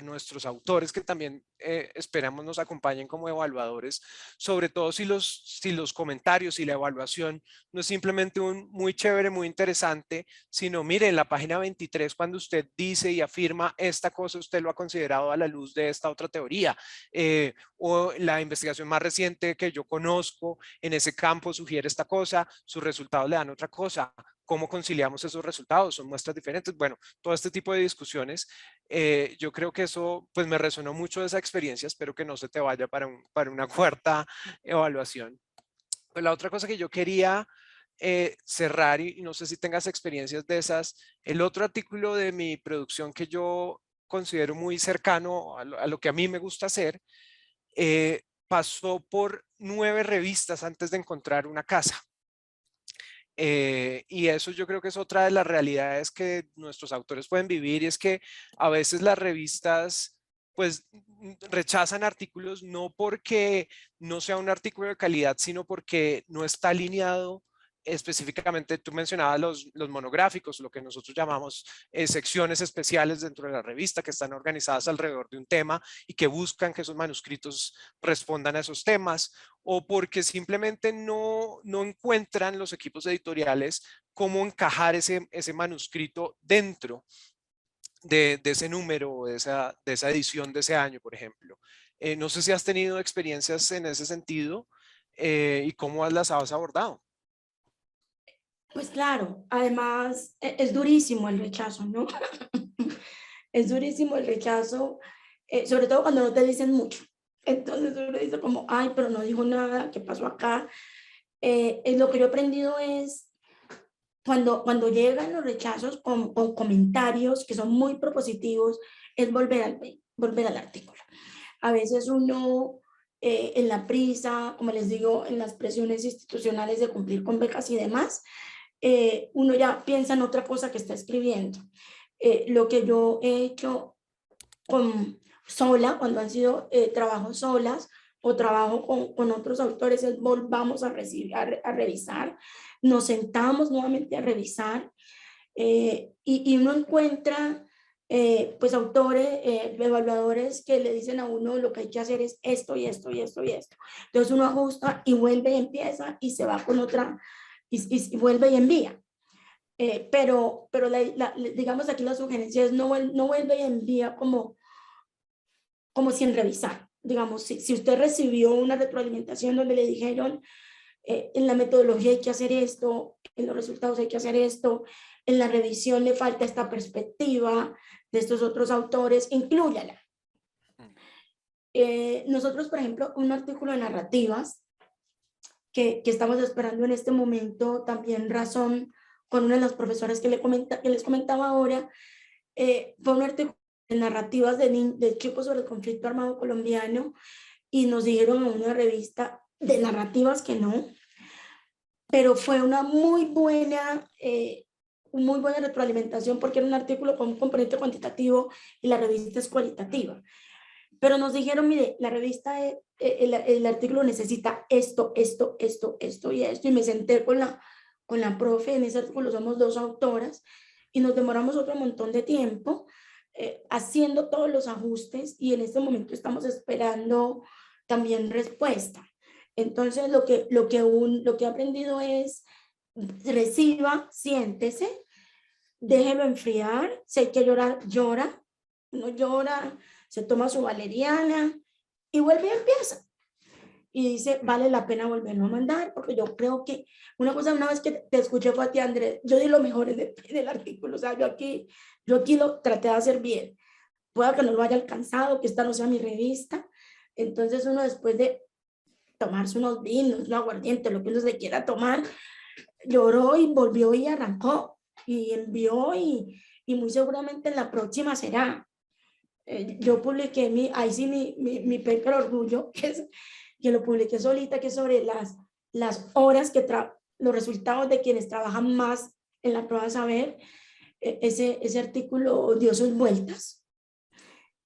nuestros autores que también esperamos nos acompañen como evaluadores, sobre todo si los comentarios y la evaluación no es simplemente un muy chévere, muy interesante, sino mire, en la página 23 cuando usted dice y afirma esta cosa, usted lo ha considerado a la luz de esta otra teoría, o la investigación más reciente que yo conozco en ese campo sugiere esta cosa, sus resultados le dan otra cosa. ¿Cómo conciliamos esos resultados? ¿Son muestras diferentes? Bueno, todo este tipo de discusiones. Yo creo que eso pues me resonó mucho de esa experiencia. Espero que no se te vaya para una cuarta evaluación. Pues la otra cosa que yo quería cerrar, y no sé si tengas experiencias de esas, el otro artículo de mi producción que yo considero muy cercano a lo que a mí me gusta hacer, pasó por 9 revistas antes de encontrar una casa. Y eso yo creo que es otra de las realidades que nuestros autores pueden vivir, y es que a veces las revistas pues rechazan artículos no porque no sea un artículo de calidad, sino porque no está alineado específicamente. Tú mencionabas los monográficos, lo que nosotros llamamos secciones especiales dentro de la revista que están organizadas alrededor de un tema y que buscan que esos manuscritos respondan a esos temas, o porque simplemente no encuentran los equipos editoriales cómo encajar ese manuscrito dentro de ese número o de esa edición de ese año, por ejemplo. No sé si has tenido experiencias en ese sentido y cómo las has abordado. Pues claro, además es durísimo el rechazo, ¿no? Es durísimo el rechazo, sobre todo cuando no te dicen mucho. Entonces uno dice como, ay, pero no dijo nada, ¿qué pasó acá? Lo que yo he aprendido es cuando llegan los rechazos con comentarios que son muy propositivos, es volver al artículo. A veces uno en la prisa, como les digo, en las presiones institucionales de cumplir con becas y demás, uno ya piensa en otra cosa que está escribiendo. Lo que yo he hecho sola, cuando han sido trabajos solas o trabajo con otros autores, es volvamos a revisar, nos sentamos nuevamente a revisar y uno encuentra pues autores, evaluadores que le dicen a uno lo que hay que hacer es esto y esto y esto y esto. Entonces uno ajusta y vuelve y empieza y se va con otra y vuelve y envía. Pero digamos aquí la sugerencia es no vuelve y envía como sin revisar. Digamos, si usted recibió una retroalimentación donde le dijeron en la metodología hay que hacer esto, en los resultados hay que hacer esto, en la revisión le falta esta perspectiva de estos otros autores, inclúyala. Nosotros, por ejemplo, un artículo de narrativas que estamos esperando en este momento, también razón con una de las profesoras que les comentaba ahora, fue un artículo de narrativas de chicos sobre el conflicto armado colombiano, y nos dijeron en una revista de narrativas que no, pero fue una muy buena retroalimentación porque era un artículo con un componente cuantitativo y la revista es cualitativa. Pero nos dijeron, mire, la revista, el artículo necesita esto y esto, y me senté con la profe, en ese artículo somos 2 autoras, y nos demoramos otro montón de tiempo haciendo todos los ajustes, y en este momento estamos esperando también respuesta. Entonces lo que he aprendido es reciba, siéntese, déjelo enfriar, si hay que llorar, llora, uno llora, se toma su valeriana y vuelve y empieza. Y dice, vale la pena volverlo a mandar, porque yo creo que una vez que te escuché fue a ti, Andrés, yo di lo mejor en el artículo, o sea, yo aquí lo traté de hacer bien. Pueda que no lo haya alcanzado, que esta no sea mi revista. Entonces uno, después de tomarse unos vinos, un aguardiente, lo que uno se quiera tomar, lloró y volvió y arrancó y envió, y muy seguramente en la próxima será. Yo publiqué mi paper orgullo, que lo publiqué solita, que es sobre las horas los resultados de quienes trabajan más en la prueba de saber. Ese artículo dio sus vueltas,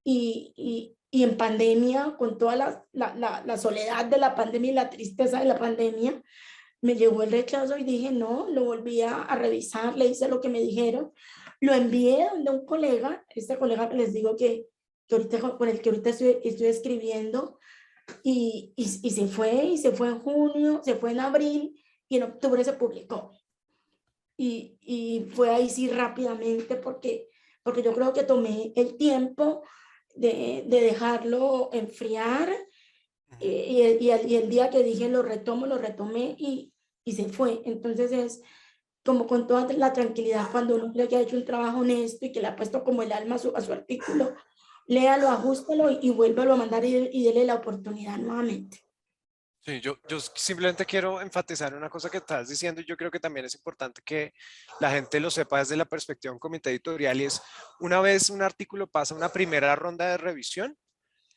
y en pandemia, con toda la soledad de la pandemia y la tristeza de la pandemia, me llegó el rechazo y dije, no, lo volví a revisar, le hice lo que me dijeron, lo envié donde un colega, este colega que les digo que ahorita, con el que ahorita estoy escribiendo, y y se fue en junio, se fue en abril, y en octubre se publicó. Y fue ahí sí rápidamente porque yo creo que tomé el tiempo de dejarlo enfriar, y el día que dije lo retomo, lo retomé y se fue. Entonces es como con toda la tranquilidad cuando uno cree que ha hecho un trabajo honesto y que le ha puesto como el alma a su artículo, léalo, ajústalo y vuélvalo a mandar y dele la oportunidad nuevamente. Sí, yo simplemente quiero enfatizar una cosa que estás diciendo y yo creo que también es importante que la gente lo sepa desde la perspectiva de un comité editorial y es una vez un artículo pasa una primera ronda de revisión,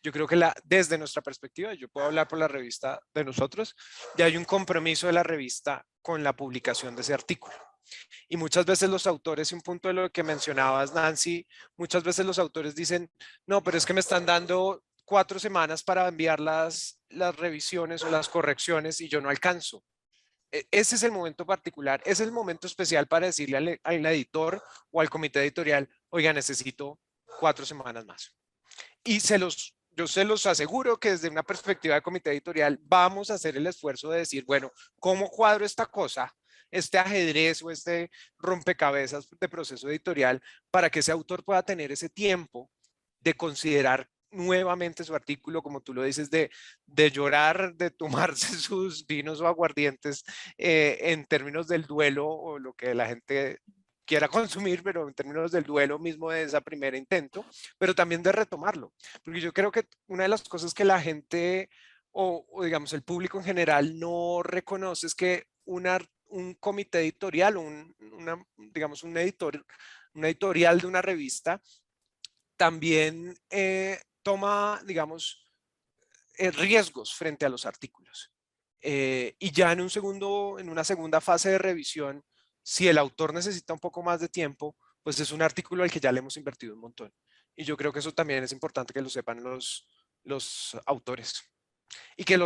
yo creo que desde nuestra perspectiva, yo puedo hablar por la revista de nosotros, ya hay un compromiso de la revista con la publicación de ese artículo. Y muchas veces los autores, y un punto de lo que mencionabas, Nancy, muchas veces los autores dicen, no, pero es que me están dando 4 semanas para enviar las revisiones o las correcciones y yo no alcanzo. Ese es el momento particular, ese es el momento especial para decirle al editor o al comité editorial, oiga, necesito 4 semanas más. Y yo se los aseguro que desde una perspectiva de comité editorial vamos a hacer el esfuerzo de decir, bueno, ¿cómo cuadro esta cosa? Este ajedrez o este rompecabezas de proceso editorial para que ese autor pueda tener ese tiempo de considerar nuevamente su artículo, como tú lo dices, de llorar, de tomarse sus vinos o aguardientes en términos del duelo o lo que la gente quiera consumir, pero en términos del duelo mismo de ese primer intento, pero también de retomarlo. Porque yo creo que una de las cosas que la gente o digamos el público en general no reconoce es que un comité editorial, digamos un editor, una editorial de una revista también toma, digamos, riesgos frente a los artículos. Y ya en una segunda fase de revisión, si el autor necesita un poco más de tiempo, pues es un artículo al que ya le hemos invertido un montón. Y yo creo que eso también es importante que lo sepan los autores. Y que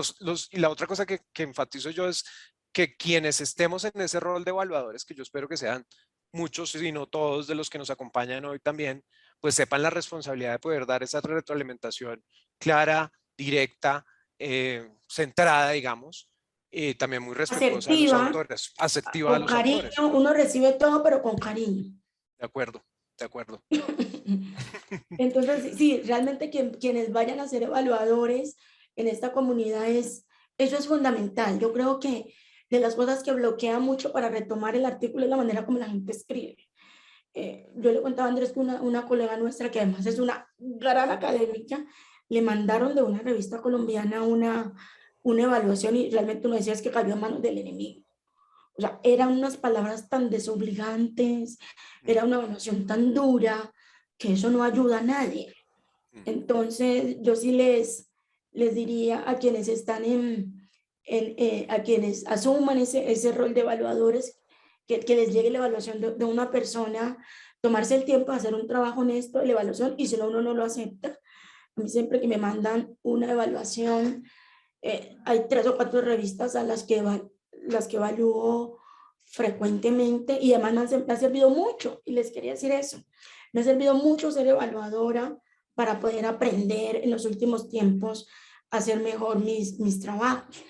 y la otra cosa que enfatizo yo es que quienes estemos en ese rol de evaluadores, que yo espero que sean muchos, si no todos de los que nos acompañan hoy también, pues sepan la responsabilidad de poder dar esa retroalimentación clara, directa, centrada, digamos, también muy respetuosa de los Asertiva, autores, asertiva a con los autores. cariño, uno recibe todo, pero con cariño. De acuerdo, de acuerdo. Entonces, sí, realmente quienes vayan a ser evaluadores en esta comunidad eso es fundamental. Yo creo que de las cosas que bloquea mucho para retomar el artículo es la manera como la gente escribe. Yo le contaba a Andrés que una colega nuestra, que además es una gran académica, le mandaron de una revista colombiana una evaluación y realmente uno decía es que cayó en manos del enemigo. O sea, eran unas palabras tan desobligantes, era una evaluación tan dura, que eso no ayuda a nadie. Entonces, yo sí les diría a quienes están a quienes asuman ese rol de evaluadores, que les llegue la evaluación de una persona, tomarse el tiempo de hacer un trabajo honesto de la evaluación, y si no, uno no lo acepta. A mí siempre que me mandan una evaluación, hay 3 o 4 revistas a las que evalúo frecuentemente y además me ha servido mucho, y les quería decir eso, me ha servido mucho ser evaluadora para poder aprender en los últimos tiempos a hacer mejor mis trabajos.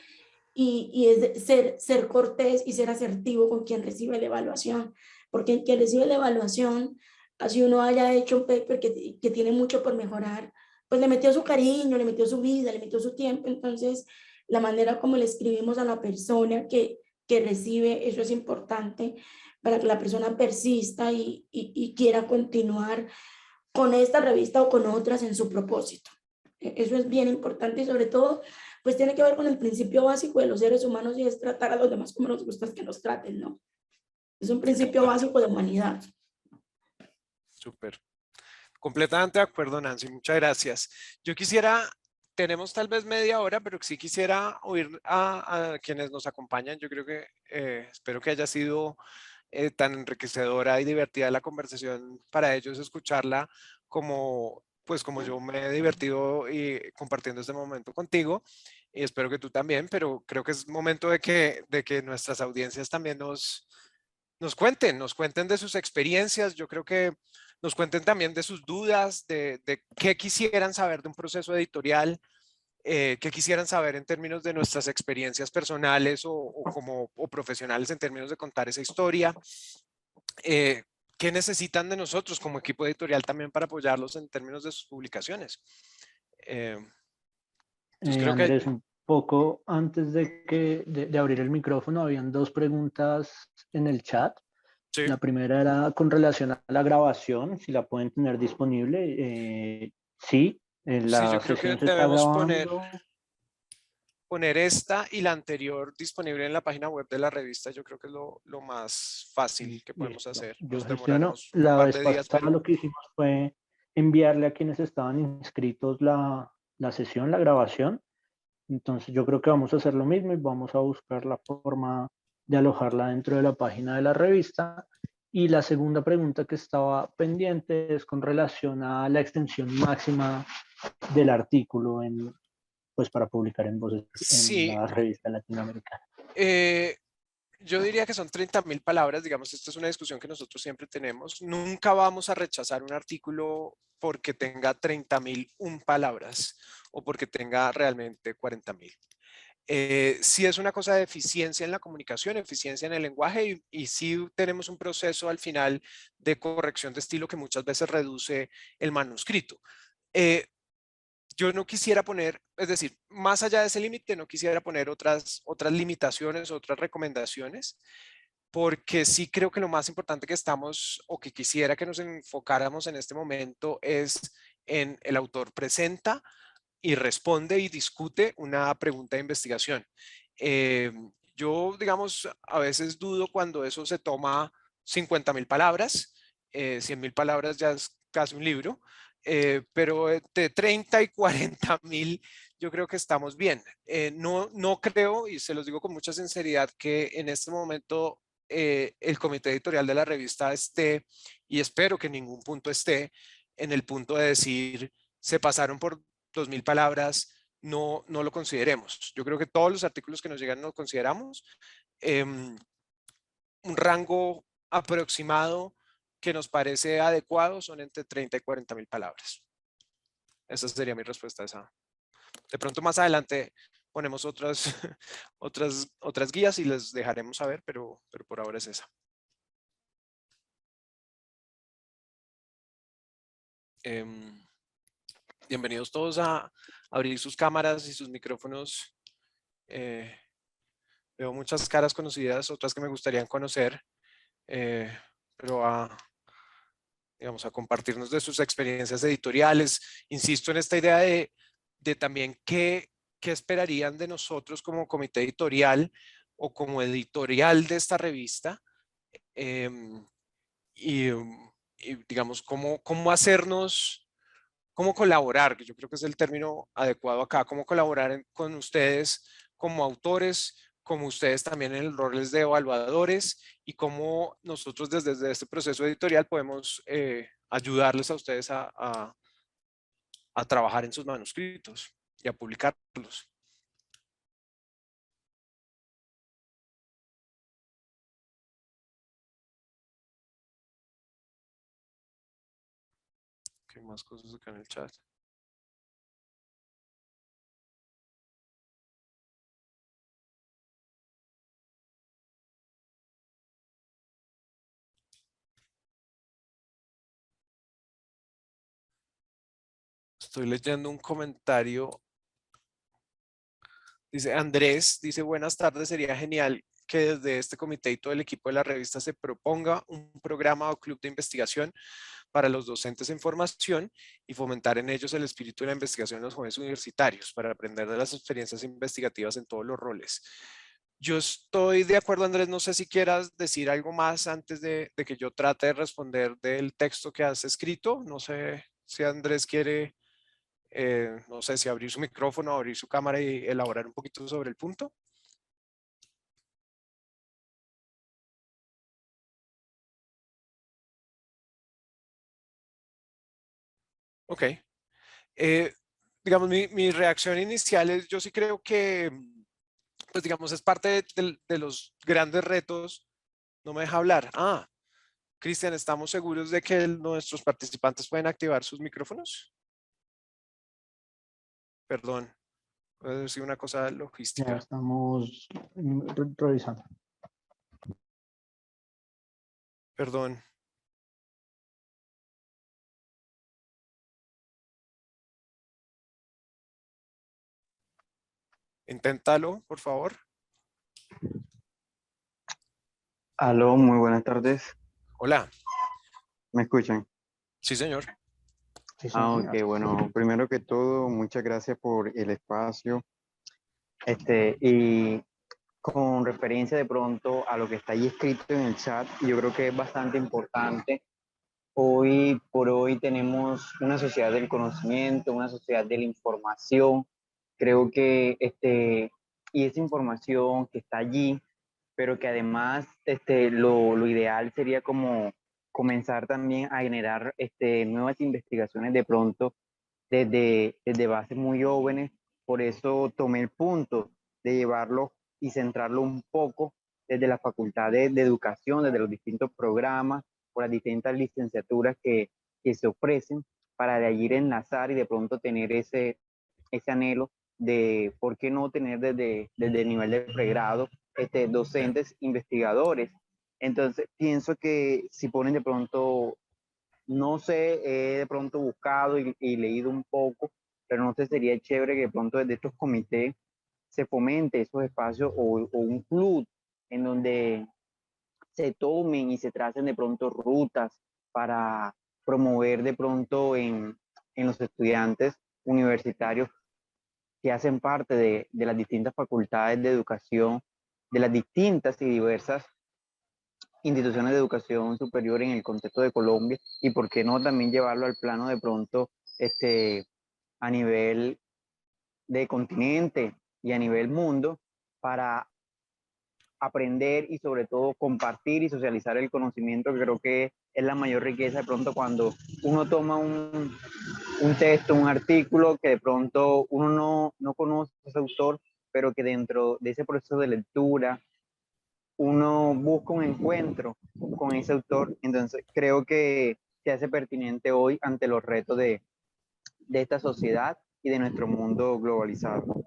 Y es ser cortés y ser asertivo con quien recibe la evaluación, porque quien recibe la evaluación, así uno haya hecho un paper que tiene mucho por mejorar, pues le metió su cariño, le metió su vida, le metió su tiempo. Entonces la manera como le escribimos a la persona que recibe, eso es importante para que la persona persista y quiera continuar con esta revista o con otras en su propósito. Eso es bien importante y sobre todo, pues tiene que ver con el principio básico de los seres humanos, y es tratar a los demás como nos gusta que nos traten, ¿no? Es un principio básico de humanidad. Súper. Completamente de acuerdo, Nancy. Muchas gracias. Yo quisiera, tenemos tal vez media hora, pero sí quisiera oír a quienes nos acompañan. Yo creo que espero que haya sido tan enriquecedora y divertida la conversación para ellos escucharla como, pues como yo me he divertido y compartiendo este momento contigo. y espero que tú también, pero creo que es momento de que nuestras audiencias también nos cuenten de sus experiencias. Yo creo que nos cuenten también de sus dudas, de qué quisieran saber de un proceso editorial, qué quisieran saber en términos de nuestras experiencias personales o profesionales en términos de contar esa historia. eh, ¿Qué necesitan de nosotros como equipo editorial también para apoyarlos en términos de sus publicaciones? Entonces creo que Andrés, un poco antes de abrir el micrófono, habían dos preguntas en el chat. sí, La primera era con relación a la grabación, si la pueden tener disponible. Sí, sí, yo la creo que sesión se está debemos poner grabando. esta y la anterior disponible en la página web de la revista. Yo creo que es lo más fácil que podemos Listo, hacer. yo Nos gestiono. demoraremos un La par vez de días, pasada pero lo que hicimos fue enviarle a quienes estaban inscritos la sesión, la grabación. Entonces yo creo que vamos a hacer lo mismo y vamos a buscar la forma de alojarla dentro de la página de la revista. Y la segunda pregunta que estaba pendiente es con relación a la extensión máxima del artículo pues para publicar en Voces en sí, la revista latinoamericana. eh, yo diría que son 30.000 palabras. Digamos, esta es una discusión que nosotros siempre tenemos. Nunca vamos a rechazar un artículo porque tenga 30.001 palabras o porque tenga realmente 40.000. Sí es una cosa de eficiencia en la comunicación, eficiencia en el lenguaje y sí tenemos un proceso al final de corrección de estilo que muchas veces reduce el manuscrito. Eh, yo no quisiera poner, es decir, más allá de ese límite, no quisiera poner otras limitaciones, otras recomendaciones, porque sí creo que lo más importante que estamos o que quisiera que nos enfocáramos en este momento es en el autor presenta y responde y discute una pregunta de investigación. Eh, yo, digamos, a veces dudo cuando eso se toma 50.000 palabras, 100.000 palabras ya es casi un libro, pero de 30 y 40.000 yo creo que estamos bien. No creo, y se los digo con mucha sinceridad, que en este momento el comité editorial de la revista esté, y espero que en ningún punto esté, en el punto de decir, se pasaron por 2.000 palabras, no lo consideremos. Yo creo que todos los artículos que nos llegan lo consideramos. Un rango aproximado que nos parece adecuado son entre 30 y 40.000 palabras. Esa sería mi respuesta a esa. De pronto más adelante ponemos otras guías y les dejaremos saber, pero por ahora es esa. Bienvenidos todos a abrir sus cámaras y sus micrófonos. Veo muchas caras conocidas, otras que me gustaría conocer, pero digamos, a compartirnos de sus experiencias editoriales. Insisto en esta idea de también qué esperarían de nosotros como comité editorial o como editorial de esta revista, em, y, y, digamos, cómo hacernos, cómo colaborar, que yo creo que es el término adecuado acá, cómo colaborar con ustedes como autores, como ustedes también en roles de evaluadores y cómo nosotros desde este proceso editorial podemos ayudarles a ustedes a trabajar en sus manuscritos y a publicarlos. ¿Qué más cosas acá en el chat? Estoy leyendo un comentario. Dice Andrés, dice buenas tardes, sería genial que desde este comité y todo el equipo de la revista se proponga un programa o club de investigación para los docentes en formación y fomentar en ellos el espíritu de la investigación en los jóvenes universitarios para aprender de las experiencias investigativas en todos los roles. Yo estoy de acuerdo, Andrés, no sé si quieras decir algo más antes de que yo trate de responder del texto que has escrito. No sé si Andrés quiere no sé si abrir su micrófono, abrir su cámara y elaborar un poquito sobre el punto. Ok. digamos, mi reacción inicial es, yo sí creo que, pues digamos, es parte de los grandes retos. No me deja hablar. Ah, Cristian, ¿estamos seguros de que nuestros participantes pueden activar sus micrófonos? Perdón, puede ser una cosa Ya logística. estamos revisando. Perdón. Inténtalo, por favor. Aló, muy buenas tardes. Hola. ¿Me escuchan? Sí, señor. Sí, Ok, señor. bueno, primero que todo, muchas gracias por el espacio. Y con referencia de pronto a lo que está ahí escrito en el chat, yo creo que es bastante importante. Hoy por hoy tenemos una sociedad del conocimiento, una sociedad de la información. Creo que y esa información que está allí, pero que además lo ideal sería como comenzar también a generar nuevas investigaciones de pronto desde bases muy jóvenes. Por eso tomé el punto de llevarlo y centrarlo un poco desde la Facultad de Educación, desde los distintos programas o las distintas licenciaturas que se ofrecen, para de allí enlazar y de pronto tener ese anhelo de por qué no tener desde el nivel de pregrado docentes investigadores. Entonces, pienso que si ponen de pronto, no sé, he de pronto buscado y leído un poco, pero no sé, sería chévere que de pronto desde estos comités se fomente esos espacios o un club en donde se tomen y se tracen de pronto rutas para promover de pronto en los estudiantes universitarios que hacen parte de las distintas facultades de educación, de las distintas y diversas instituciones de educación superior en el contexto de Colombia, y por qué no también llevarlo al plano de pronto a nivel de continente y a nivel mundo, para aprender y sobre todo compartir y socializar el conocimiento, que creo que es la mayor riqueza de pronto cuando uno toma un texto, un artículo que de pronto uno no conoce a ese autor, pero que dentro de ese proceso de lectura uno busca un encuentro con ese autor. Entonces creo que se hace pertinente hoy ante los retos de esta sociedad y de nuestro mundo globalizado.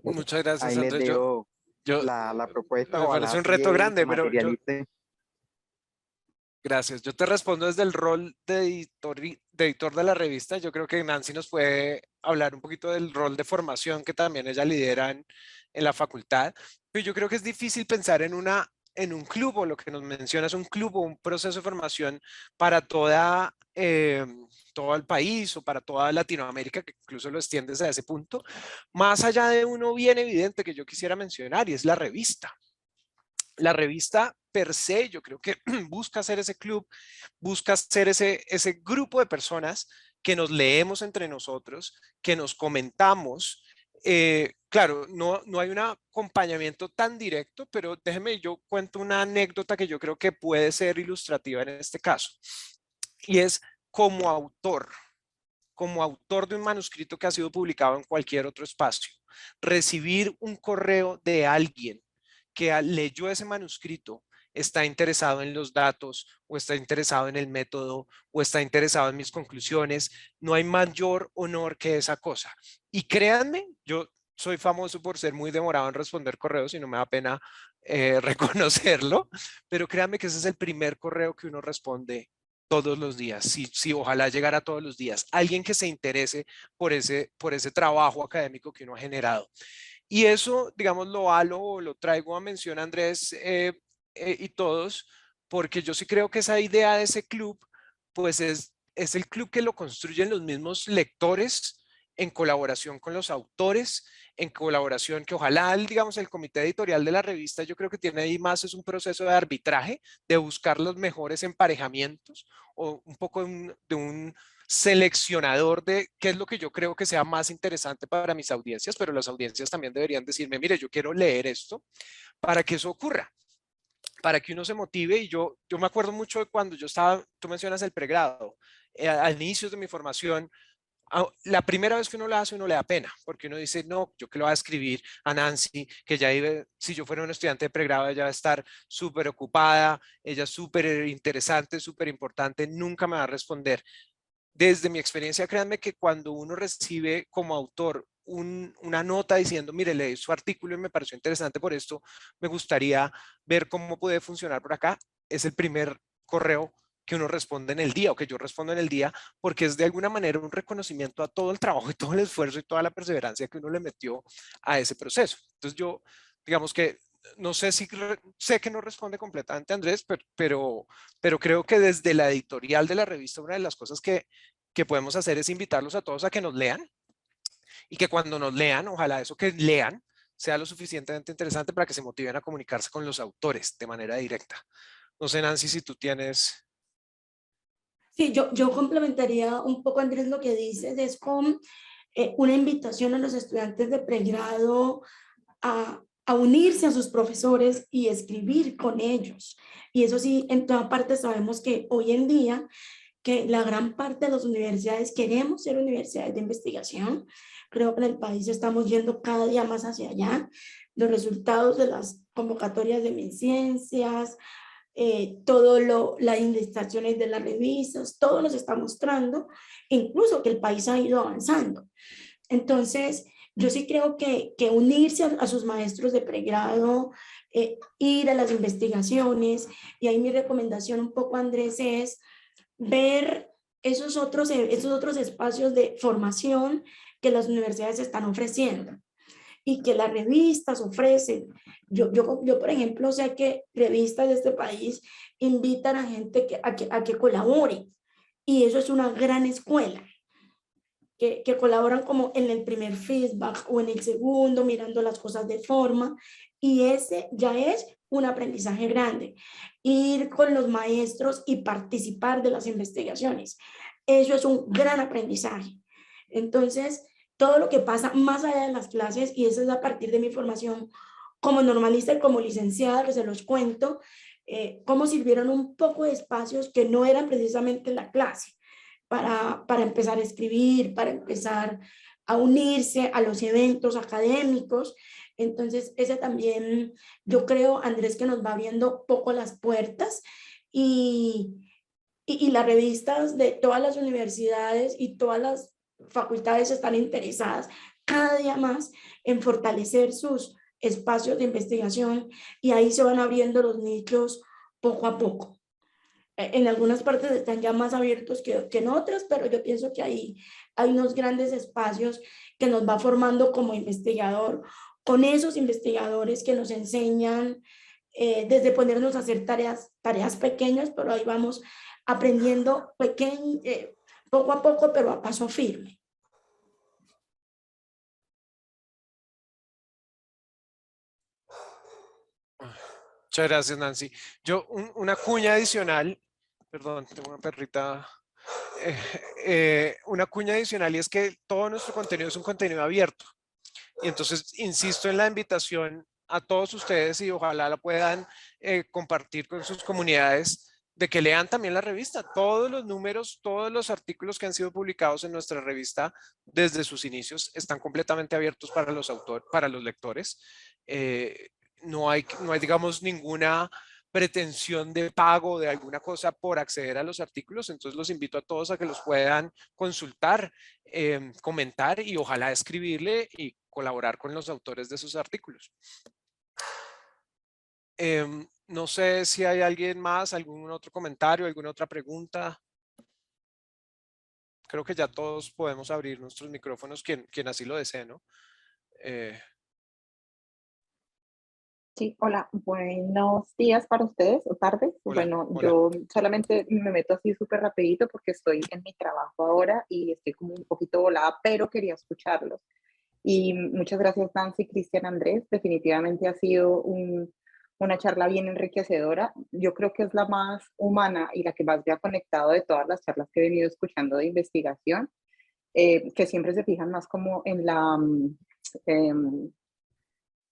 Muchas gracias, Ahí les Andrés. dejo Yo, la propuesta, me parece ojalá un si reto llegue y se grande, pero materialice. gracias. Yo te respondo desde el rol de editor de la revista. Yo creo que Nancy nos puede hablar un poquito del rol de formación que también ella lidera en la facultad. Pero yo creo que es difícil pensar en un club, o lo que nos mencionas, un club o un proceso de formación para todo el país o para toda Latinoamérica, que incluso lo extiendes a ese punto, más allá de uno bien evidente que yo quisiera mencionar, y es la revista. La revista per se, yo creo que busca hacer ese club, busca ser ese grupo de personas que nos leemos entre nosotros, que nos comentamos. Claro, no hay un acompañamiento tan directo, pero déjeme, yo cuento una anécdota que yo creo que puede ser ilustrativa en este caso. Y es como autor, como autor de un manuscrito que ha sido publicado en cualquier otro espacio, recibir un correo de alguien que leyó ese manuscrito, está interesado en los datos o está interesado en el método o está interesado en mis conclusiones, no hay mayor honor que esa cosa. Y créanme, yo soy famoso por ser muy demorado en responder correos y no me da pena reconocerlo, pero créanme que ese es el primer correo que uno responde todos los días, sí, ojalá llegara todos los días, alguien que se interese por ese trabajo académico que uno ha generado. Y eso, digamos, lo traigo a mención, Andrés, y todos, porque yo sí creo que esa idea de ese club, pues es el club que lo construyen los mismos lectores en colaboración con los autores, en colaboración que ojalá, digamos, el comité editorial de la revista, yo creo que tiene ahí más, es un proceso de arbitraje, de buscar los mejores emparejamientos o un poco de un seleccionador de qué es lo que yo creo que sea más interesante para mis audiencias, pero las audiencias también deberían decirme, mire, yo quiero leer esto para que eso ocurra, para que uno se motive. Y yo me acuerdo mucho de cuando yo estaba, tú mencionas el pregrado, a inicios de mi formación, La primera vez que uno lo hace, uno le da pena, porque uno dice, no, yo que lo voy a escribir a Nancy, que ya vive, si yo fuera un estudiante de pregrado, ella va a estar súper ocupada, ella es súper interesante, súper importante, nunca me va a responder. Desde mi experiencia, créanme que cuando uno recibe como autor una nota diciendo, mire, leí su artículo y me pareció interesante por esto, me gustaría ver cómo puede funcionar por acá, es el primer correo que uno responde en el día o que yo respondo en el día, porque es de alguna manera un reconocimiento a todo el trabajo y todo el esfuerzo y toda la perseverancia que uno le metió a ese proceso. Entonces yo, digamos que no sé si sé que no responde completamente Andrés, pero creo que desde la editorial de la revista una de las cosas que podemos hacer es invitarlos a todos a que nos lean y que cuando nos lean, ojalá eso que lean sea lo suficientemente interesante para que se motiven a comunicarse con los autores de manera directa. No sé, Nancy, si tú tienes... Sí, yo complementaría un poco, Andrés, lo que dices, es con una invitación a los estudiantes de pregrado a unirse a sus profesores y escribir con ellos. Y eso sí, en toda parte sabemos que hoy en día, que la gran parte de las universidades queremos ser universidades de investigación. Creo que en el país estamos yendo cada día más hacia allá. Los resultados de las convocatorias de MinCiencias, las indexaciones de las revistas, todo nos está mostrando, incluso que el país ha ido avanzando. Entonces, yo sí creo que unirse a sus maestros de pregrado, ir a las investigaciones, y ahí mi recomendación un poco, Andrés, es ver esos otros espacios de formación que las universidades están ofreciendo y que las revistas ofrecen. Yo, por ejemplo, sé que revistas de este país invitan a gente a que colabore, y eso es una gran escuela, que colaboran como en el primer feedback o en el segundo, mirando las cosas de forma, y ese ya es un aprendizaje grande. Ir con los maestros y participar de las investigaciones, eso es un gran aprendizaje. Entonces, todo lo que pasa más allá de las clases, y eso es a partir de mi formación como normalista y como licenciada, que se los cuento, cómo sirvieron un poco de espacios que no eran precisamente la clase, para empezar a escribir, para empezar a unirse a los eventos académicos. Entonces, ese también, yo creo, Andrés, que nos va abriendo poco las puertas, y, y las revistas de todas las universidades y todas las facultades están interesadas cada día más en fortalecer sus espacios de investigación, y ahí se van abriendo los nichos poco a poco. En algunas partes están ya más abiertos que en otras, pero yo pienso que ahí hay unos grandes espacios que nos va formando como investigador, con esos investigadores que nos enseñan desde ponernos a hacer tareas pequeñas, pero ahí vamos aprendiendo poco a poco, pero a paso firme. Muchas gracias, Nancy. Yo, una cuña adicional, perdón, tengo una perrita. Una cuña adicional, y es que todo nuestro contenido es un contenido abierto. Y entonces insisto en la invitación a todos ustedes y ojalá la puedan compartir con sus comunidades, de que lean también la revista. Todos los números, todos los artículos que han sido publicados en nuestra revista desde sus inicios están completamente abiertos para los autores, para los lectores. No hay, digamos, ninguna pretensión de pago de alguna cosa por acceder a los artículos. Entonces los invito a todos a que los puedan consultar, comentar y ojalá escribirle y colaborar con los autores de esos artículos. No sé si hay alguien más, algún otro comentario, alguna otra pregunta. Creo que ya todos podemos abrir nuestros micrófonos, quien así lo desee, ¿no? Sí, hola, buenos días para ustedes, o tardes. Hola, Bueno, hola. yo solamente me meto así súper rapidito porque estoy en mi trabajo ahora y estoy como un poquito volada, pero quería escucharlos. Y muchas gracias, Nancy, Cristian, Andrés. Definitivamente ha sido una charla bien enriquecedora. Yo creo que es la más humana y la que más me ha conectado de todas las charlas que he venido escuchando de investigación, que siempre se fijan más como en la...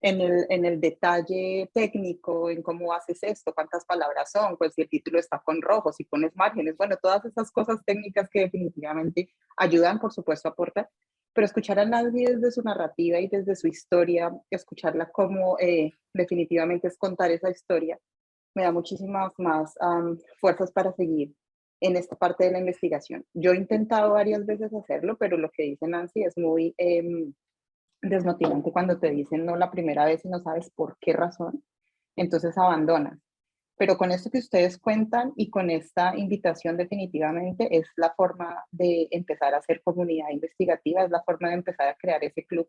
en el detalle técnico, en cómo haces esto, cuántas palabras son, pues si el título está con rojo, si pones márgenes, bueno, todas esas cosas técnicas que definitivamente ayudan, por supuesto, aportan, pero escuchar a Nancy desde su narrativa y desde su historia, escucharla como definitivamente es contar esa historia, me da muchísimas más fuerzas para seguir en esta parte de la investigación. Yo he intentado varias veces hacerlo, pero lo que dice Nancy es muy desmotivante cuando te dicen no la primera vez y no sabes por qué razón, entonces abandonas. Pero con esto que ustedes cuentan y con esta invitación definitivamente es la forma de empezar a hacer comunidad investigativa, es la forma de empezar a crear ese club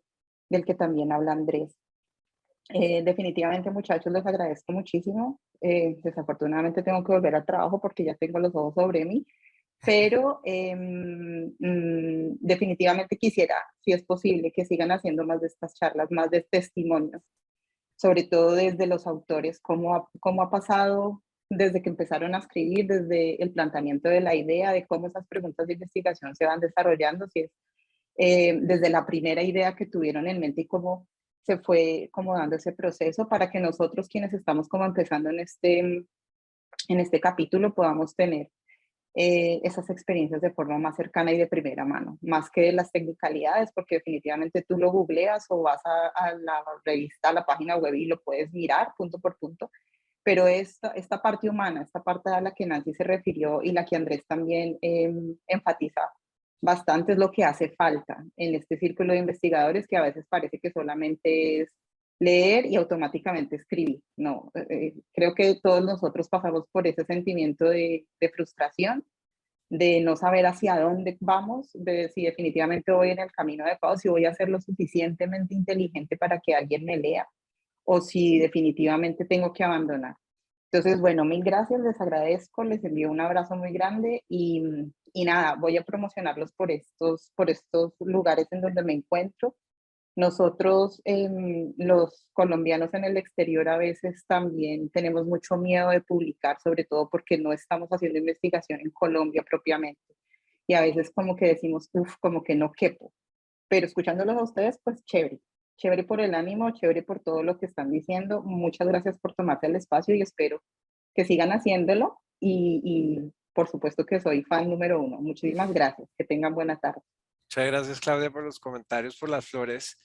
del que también habla Andrés. Definitivamente, muchachos, les agradezco muchísimo. Desafortunadamente tengo que volver al trabajo porque ya tengo los ojos sobre mí, pero definitivamente quisiera, si es posible, que sigan haciendo más de estas charlas, más de testimonios, sobre todo desde los autores, cómo ha pasado desde que empezaron a escribir, desde el planteamiento de la idea, de cómo esas preguntas de investigación se van desarrollando, si es desde la primera idea que tuvieron en mente y cómo se fue como dando ese proceso para que nosotros quienes estamos como empezando en este capítulo podamos tener esas experiencias de forma más cercana y de primera mano, más que las tecnicalidades, porque definitivamente tú lo googleas o vas a la revista, a la página web y lo puedes mirar punto por punto, pero esta parte humana, esta parte a la que Nancy se refirió y la que Andrés también enfatiza bastante es lo que hace falta en este círculo de investigadores, que a veces parece que solamente es leer y automáticamente escribir. No, creo que todos nosotros pasamos por ese sentimiento de frustración, de no saber hacia dónde vamos, de si definitivamente voy en el camino adecuado, si voy a ser lo suficientemente inteligente para que alguien me lea, o si definitivamente tengo que abandonar. Entonces, bueno, mil gracias, les agradezco, les envío un abrazo muy grande y nada, voy a promocionarlos por estos lugares en donde me encuentro. Nosotros, los colombianos en el exterior, a veces también tenemos mucho miedo de publicar, sobre todo porque no estamos haciendo investigación en Colombia propiamente. Y a veces como que decimos, uff, como que no quepo. Pero escuchándolos a ustedes, pues chévere. Chévere por el ánimo, chévere por todo lo que están diciendo. Muchas gracias por tomarse el espacio y espero que sigan haciéndolo. Y por supuesto que soy fan número 1. Muchísimas gracias. Que tengan buena tarde. Muchas gracias, Claudia, por los comentarios, por las flores.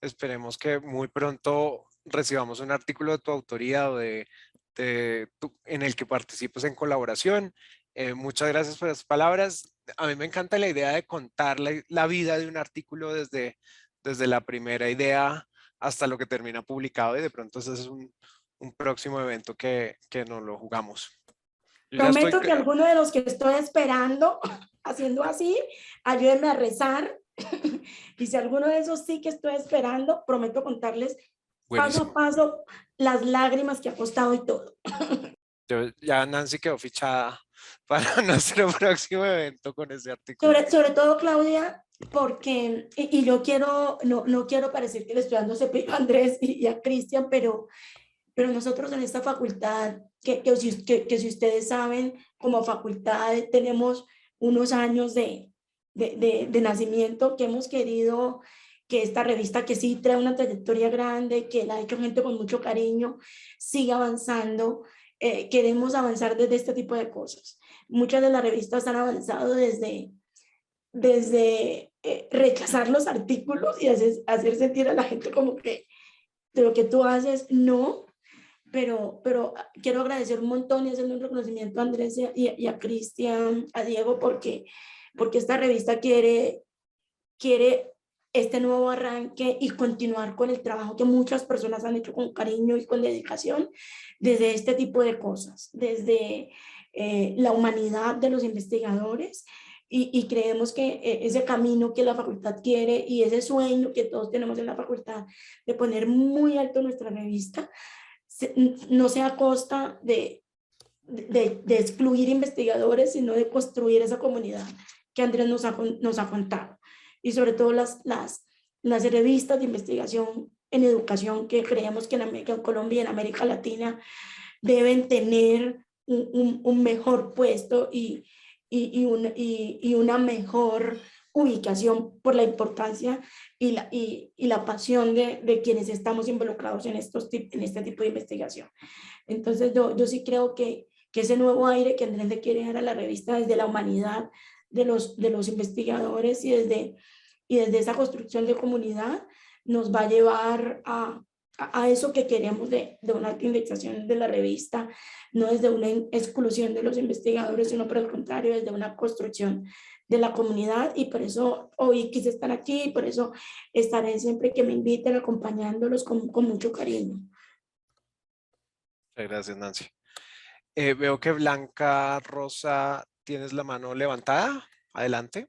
Esperemos que muy pronto recibamos un artículo de tu autoría o en el que participes en colaboración. Muchas gracias por las palabras. A mí me encanta la idea de contar la vida de un artículo desde la primera idea hasta lo que termina publicado, y de pronto ese es un próximo evento que nos lo jugamos. Prometo que alguno de los que estoy esperando, haciendo así, ayúdenme a rezar. Y si alguno de esos sí que estoy esperando, prometo contarles Buenísimo. paso a paso las lágrimas que ha costado y todo. Ya Nancy quedó fichada para nuestro próximo evento con ese artículo. Sobre todo, Claudia, porque, y yo quiero, no quiero parecer que le estoy dando cepillo a Andrés y a Cristian, pero nosotros en esta facultad, que si ustedes saben, como facultad tenemos unos años de nacimiento, que hemos querido que esta revista, que sí trae una trayectoria grande, que la ha hecho gente con mucho cariño, siga avanzando. Queremos avanzar desde este tipo de cosas. Muchas de las revistas han avanzado desde rechazar los artículos y hacer sentir a la gente como que de lo que tú haces, no. Pero quiero agradecer un montón y hacerle un reconocimiento a Andrés y a Cristian, a Diego, porque esta revista quiere este nuevo arranque y continuar con el trabajo que muchas personas han hecho con cariño y con dedicación desde este tipo de cosas, desde la humanidad de los investigadores, y creemos que ese camino que la facultad quiere y ese sueño que todos tenemos en la facultad de poner muy alto nuestra revista, no sea a costa de excluir investigadores, sino de construir esa comunidad que Andrés nos ha contado. Y sobre todo las revistas de investigación en educación, que creemos que en Colombia y en América Latina deben tener un mejor puesto y una mejor ubicación por la importancia y la pasión de quienes estamos involucrados en este tipo de investigación. Entonces yo sí creo que ese nuevo aire que Andrés le quiere dar a la revista desde la humanidad de los investigadores y desde esa construcción de comunidad nos va a llevar a eso que queremos de una alta indexación de la revista, no desde una exclusión de los investigadores, sino por el contrario, desde una construcción de la comunidad. Y por eso hoy quise estar aquí, y por eso estaré siempre que me inviten acompañándolos con mucho cariño. Muchas gracias, Nancy. Veo que Blanca Rosa, tienes la mano levantada. Adelante.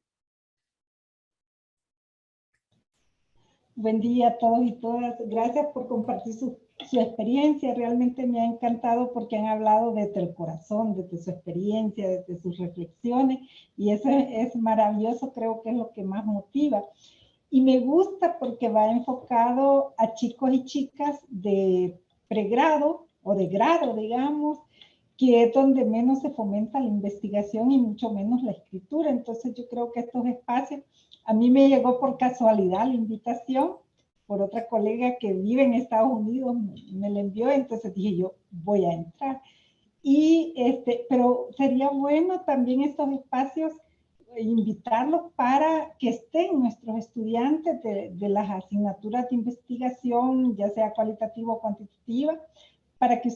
Buen día a todos y todas. Gracias por compartir su experiencia. Realmente me ha encantado porque han hablado desde el corazón, desde su experiencia, desde sus reflexiones. Y eso es maravilloso, creo que es lo que más motiva. Y me gusta porque va enfocado a chicos y chicas de pregrado o de grado, digamos, que es donde menos se fomenta la investigación y mucho menos la escritura. Entonces yo creo que estos espacios, a mí me llegó por casualidad la invitación, por otra colega que vive en Estados Unidos, me la envió, entonces dije yo, voy a entrar. Pero sería bueno también estos espacios, invitarlos para que estén nuestros estudiantes de las asignaturas de investigación, ya sea cualitativa o cuantitativa, para que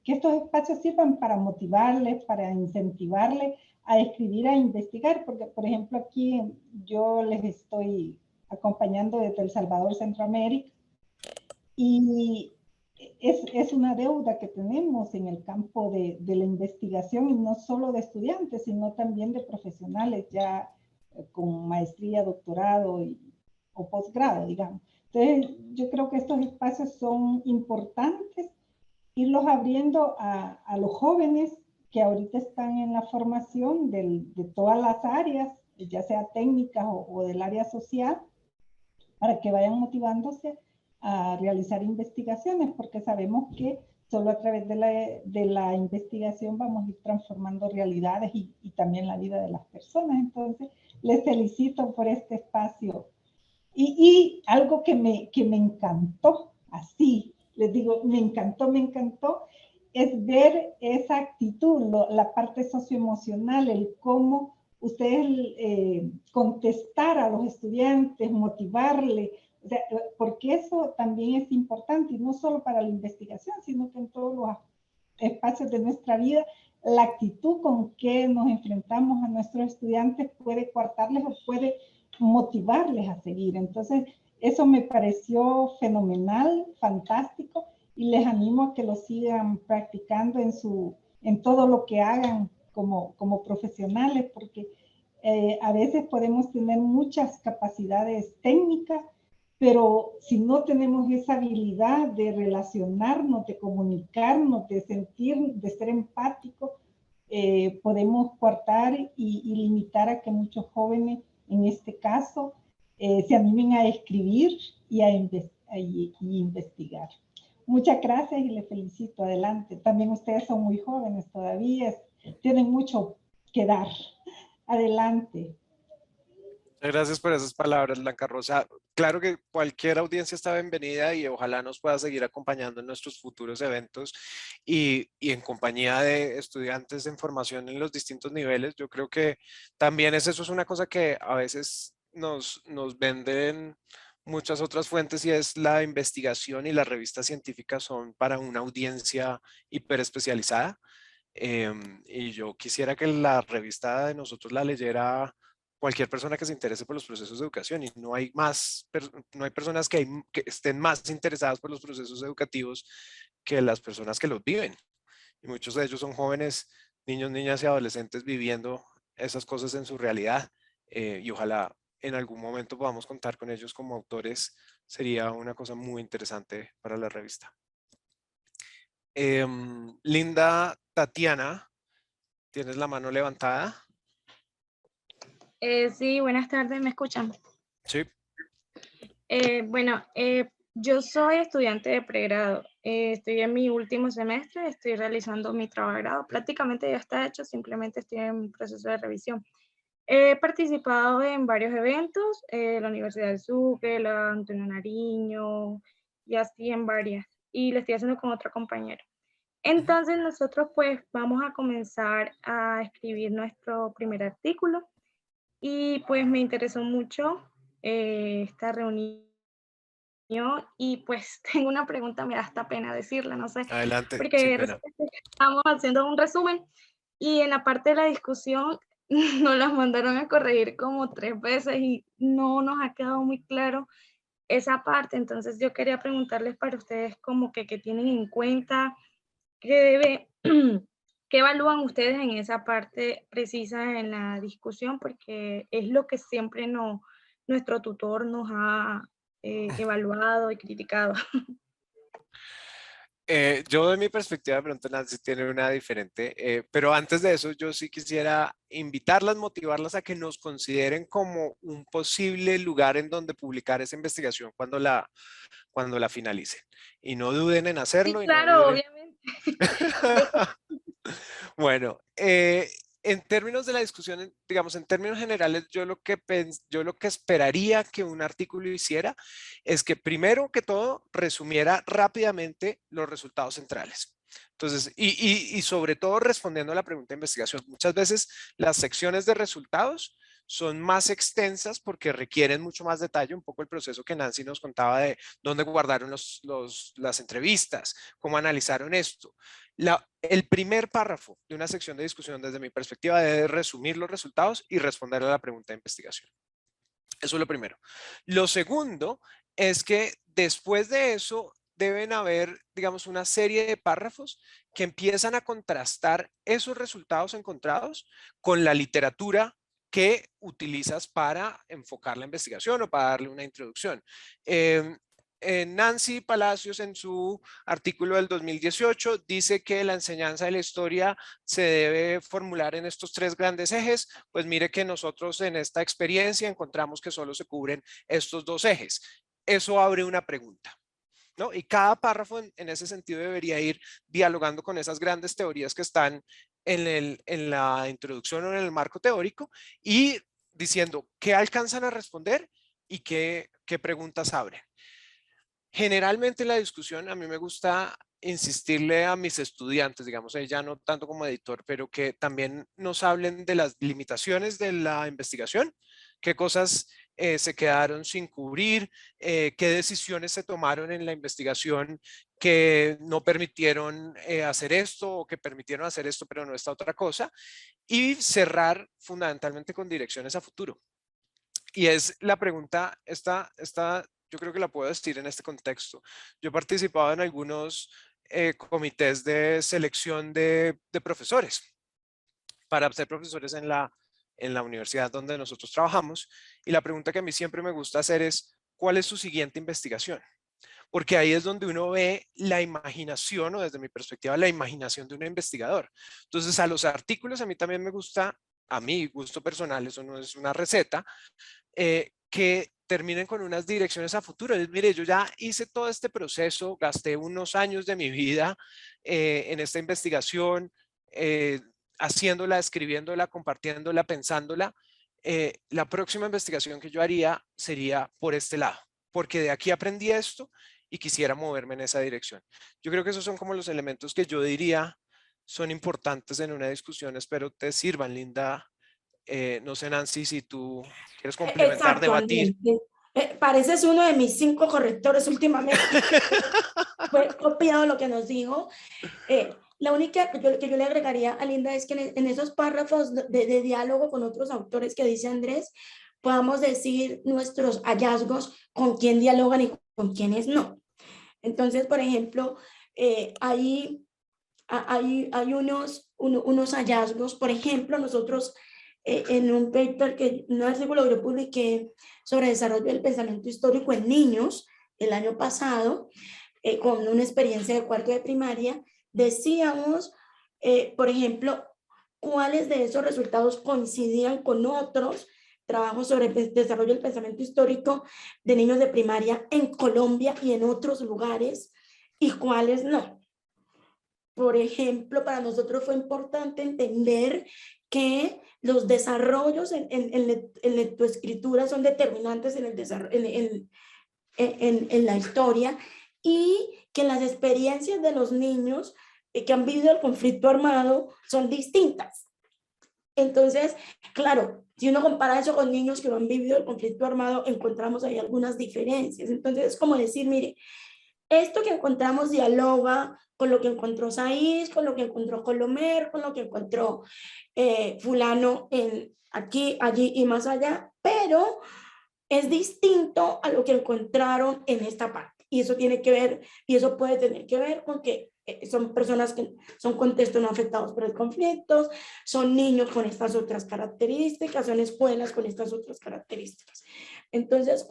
estos espacios sirvan para motivarles, para incentivarles a escribir, a investigar, porque por ejemplo aquí yo les estoy acompañando desde El Salvador, Centroamérica, y es una deuda que tenemos en el campo de la investigación, y no solo de estudiantes, sino también de profesionales ya con maestría, doctorado o posgrado, digamos. Entonces, yo creo que estos espacios son importantes, irlos abriendo a los jóvenes que ahorita están en la formación de todas las áreas, ya sea técnicas o del área social, para que vayan motivándose a realizar investigaciones, porque sabemos que solo a través de la investigación vamos a ir transformando realidades y también la vida de las personas. Entonces, les felicito por este espacio. Y algo que me encantó, así, les digo, me encantó, es ver esa actitud, la parte socioemocional, el cómo ustedes contestar a los estudiantes, motivarle, o sea, porque eso también es importante, y no solo para la investigación, sino que en todos los espacios de nuestra vida, la actitud con que nos enfrentamos a nuestros estudiantes puede coartarles o puede motivarles a seguir. Entonces, eso me pareció fenomenal, fantástico, y les animo a que lo sigan practicando en todo lo que hagan como profesionales, porque a veces podemos tener muchas capacidades técnicas, pero si no tenemos esa habilidad de relacionarnos, de comunicarnos, de sentir, de ser empáticos, podemos coartar y limitar a que muchos jóvenes, en este caso, se animen a escribir y a investigar. Muchas gracias y les felicito. Adelante. También ustedes son muy jóvenes todavía, tienen mucho que dar. Adelante. Gracias por esas palabras, Blanca Rosa. Claro que cualquier audiencia está bienvenida y ojalá nos pueda seguir acompañando en nuestros futuros eventos y en compañía de estudiantes en formación en los distintos niveles. Yo creo que también eso es una cosa que a veces nos venden muchas otras fuentes, y es la investigación y las revistas científicas son para una audiencia hiperespecializada. Y yo quisiera que la revista de nosotros la leyera cualquier persona que se interese por los procesos de educación, y no hay personas que estén más interesadas por los procesos educativos que las personas que los viven. Y muchos de ellos son jóvenes, niños, niñas y adolescentes viviendo esas cosas en su realidad, y ojalá en algún momento podamos contar con ellos como autores. Sería una cosa muy interesante para la revista. Linda Tatiana, ¿tienes la mano levantada? Sí, buenas tardes, ¿me escuchan? Sí. Bueno, yo soy estudiante de pregrado, estoy en mi último semestre, estoy realizando mi trabajo de grado, prácticamente ya está hecho, simplemente estoy en proceso de revisión. He participado en varios eventos, la Universidad del Sucre, la Antonio Nariño, y así en varias. Y lo estoy haciendo con otro compañero. Entonces nosotros pues vamos a comenzar a escribir nuestro primer artículo. Y pues me interesó mucho esta reunión y pues tengo una pregunta, me da hasta pena decirla, no sé, Adelante, sin porque pena. estamos haciendo un resumen y en la parte de la discusión nos las mandaron a corregir como 3 veces y no nos ha quedado muy claro esa parte. Entonces yo quería preguntarles para ustedes como que qué tienen en cuenta, qué qué evalúan ustedes en esa parte precisa en la discusión, porque es lo que siempre nuestro tutor nos ha evaluado y criticado. Yo de mi perspectiva, de pronto Nancy tiene una diferente, pero antes de eso yo sí quisiera invitarlas, motivarlas a que nos consideren como un posible lugar en donde publicar esa investigación cuando la finalicen. Y no duden en hacerlo Sí, y no claro, duden. obviamente. Bueno, en términos de la discusión, digamos, en términos generales, yo lo que esperaría que un artículo hiciera es que primero que todo resumiera rápidamente los resultados centrales. Entonces, y sobre todo respondiendo a la pregunta de investigación, muchas veces las secciones de resultados son más extensas porque requieren mucho más detalle, un poco el proceso que Nancy nos contaba de dónde guardaron las entrevistas, cómo analizaron esto. El primer párrafo de una sección de discusión, desde mi perspectiva, debe resumir los resultados y responder a la pregunta de investigación. Eso es lo primero. Lo segundo es que después de eso deben haber, digamos, una serie de párrafos que empiezan a contrastar esos resultados encontrados con la literatura que utilizas para enfocar la investigación o para darle una introducción. Nancy Palacios, en su artículo del 2018, dice que la enseñanza de la historia se debe formular en estos 3 grandes ejes. Pues mire que nosotros en esta experiencia encontramos que solo se cubren estos 2 ejes. Eso abre una pregunta, ¿no? Y cada párrafo en ese sentido debería ir dialogando con esas grandes teorías que están en la introducción o en el marco teórico y diciendo qué alcanzan a responder y qué preguntas abren. Generalmente en la discusión a mí me gusta insistirle a mis estudiantes, digamos, ya no tanto como editor, pero que también nos hablen de las limitaciones de la investigación, qué cosas se quedaron sin cubrir, qué decisiones se tomaron en la investigación que no permitieron hacer esto o que permitieron hacer esto, pero no esta otra cosa, y cerrar fundamentalmente con direcciones a futuro. Y es la pregunta, yo creo que la puedo decir en este contexto. Yo he participado en algunos comités de selección de profesores para ser profesores en la universidad donde nosotros trabajamos. Y la pregunta que a mí siempre me gusta hacer es, ¿cuál es su siguiente investigación? Porque ahí es donde uno ve la imaginación, o desde mi perspectiva, la imaginación de un investigador. Entonces, a los artículos a mí también me gusta, a mi gusto personal, eso no es una receta, que terminen con unas direcciones a futuro. Mire, yo ya hice todo este proceso, gasté unos años de mi vida en esta investigación, haciéndola, escribiéndola, compartiéndola, pensándola. La próxima investigación que yo haría sería por este lado, porque de aquí aprendí esto y quisiera moverme en esa dirección. Yo creo que esos son como los elementos que yo diría son importantes en una discusión. Espero te sirvan, Linda. No sé, Nancy, si tú quieres complementar, Exacto, debatir. Andrés. Pareces uno de mis 5 correctores últimamente. Fue copiado lo que nos dijo. La única que yo le agregaría a Linda es que en esos párrafos de diálogo con otros autores que dice Andrés, podamos decir nuestros hallazgos, con quién dialogan y con quiénes no. Entonces, por ejemplo, hay unos hallazgos. Por ejemplo, nosotros en un paper, un artículo que yo publiqué sobre desarrollo del pensamiento histórico en niños el año pasado, con una experiencia de 4º de primaria, decíamos, por ejemplo, cuáles de esos resultados coincidían con otros trabajos sobre el desarrollo del pensamiento histórico de niños de primaria en Colombia y en otros lugares, y cuáles no. Por ejemplo, para nosotros fue importante entender que los desarrollos en lectoescritura son determinantes en el desarrollo, en la historia, y que las experiencias de los niños que han vivido el conflicto armado son distintas. Entonces, claro, si uno compara eso con niños que no han vivido el conflicto armado, encontramos ahí algunas diferencias. Entonces, es como decir, mire, esto que encontramos dialoga con lo que encontró Saiz, con lo que encontró Colomer, con lo que encontró fulano aquí, allí y más allá, pero es distinto a lo que encontraron en esta parte. Y eso tiene que ver, y eso puede tener que ver con que son personas que son contextos no afectados por el conflicto, son niños con estas otras características, son escuelas con estas otras características. Entonces,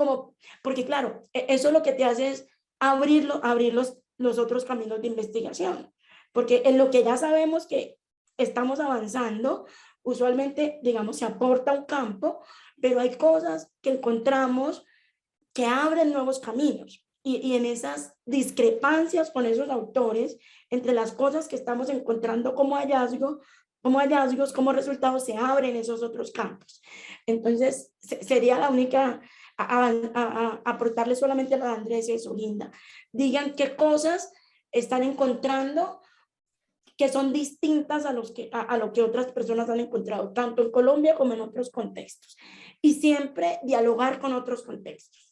porque claro, eso lo que te hace es abrir los otros caminos de investigación, porque en lo que ya sabemos que estamos avanzando, usualmente, digamos, se aporta un campo, pero hay cosas que encontramos que abren nuevos caminos. Y en esas discrepancias con esos autores, entre las cosas que estamos encontrando como hallazgos, como resultados, se abren esos otros campos. Entonces, sería la única, aportarle solamente a la de Andrés y eso, Linda. Digan qué cosas están encontrando que son distintas a lo que otras personas han encontrado, tanto en Colombia como en otros contextos. Y siempre dialogar con otros contextos.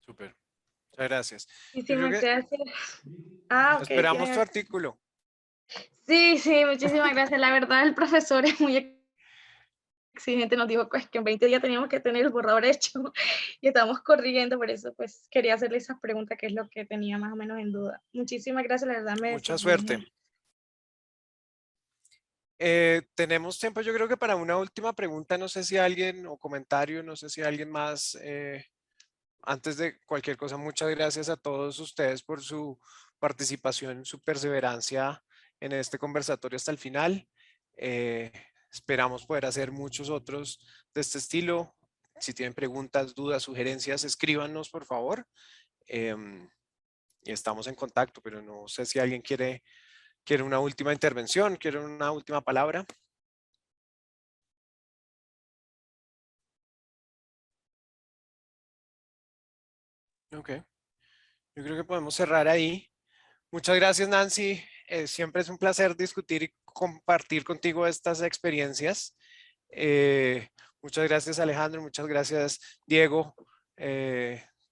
Súper. Muchas gracias. Muchísimas gracias. Ah, ok. Esperamos tu artículo. Sí, muchísimas gracias. La verdad, el profesor es muy exigente. Nos dijo pues, que en 20 días teníamos que tener el borrador hecho y estamos corriendo. Por eso, pues, quería hacerle esas preguntas, que es lo que tenía más o menos en duda. Muchísimas gracias, la verdad. Mucha suerte. Tenemos tiempo, yo creo que para una última pregunta. No sé si alguien, o comentario, no sé si alguien más... Antes de cualquier cosa, muchas gracias a todos ustedes por su participación, su perseverancia en este conversatorio hasta el final. Esperamos poder hacer muchos otros de este estilo. Si tienen preguntas, dudas, sugerencias, escríbanos, por favor. Y estamos en contacto, pero no sé si alguien quiere una última intervención, quiere una última palabra. Ok, yo creo que podemos cerrar ahí. Muchas gracias, Nancy. Siempre es un placer discutir y compartir contigo estas experiencias. Muchas gracias, Alejandro. Muchas gracias, Diego.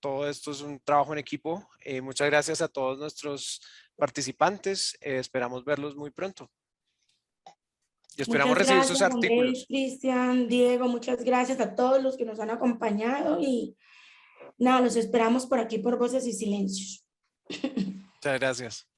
Todo esto es un trabajo en equipo. Muchas gracias a todos nuestros participantes. Esperamos verlos muy pronto. Y esperamos recibir sus artículos. Cristian, Diego, muchas gracias a todos los que nos han acompañado y nada, los esperamos por aquí por Voces y Silencios. Muchas gracias.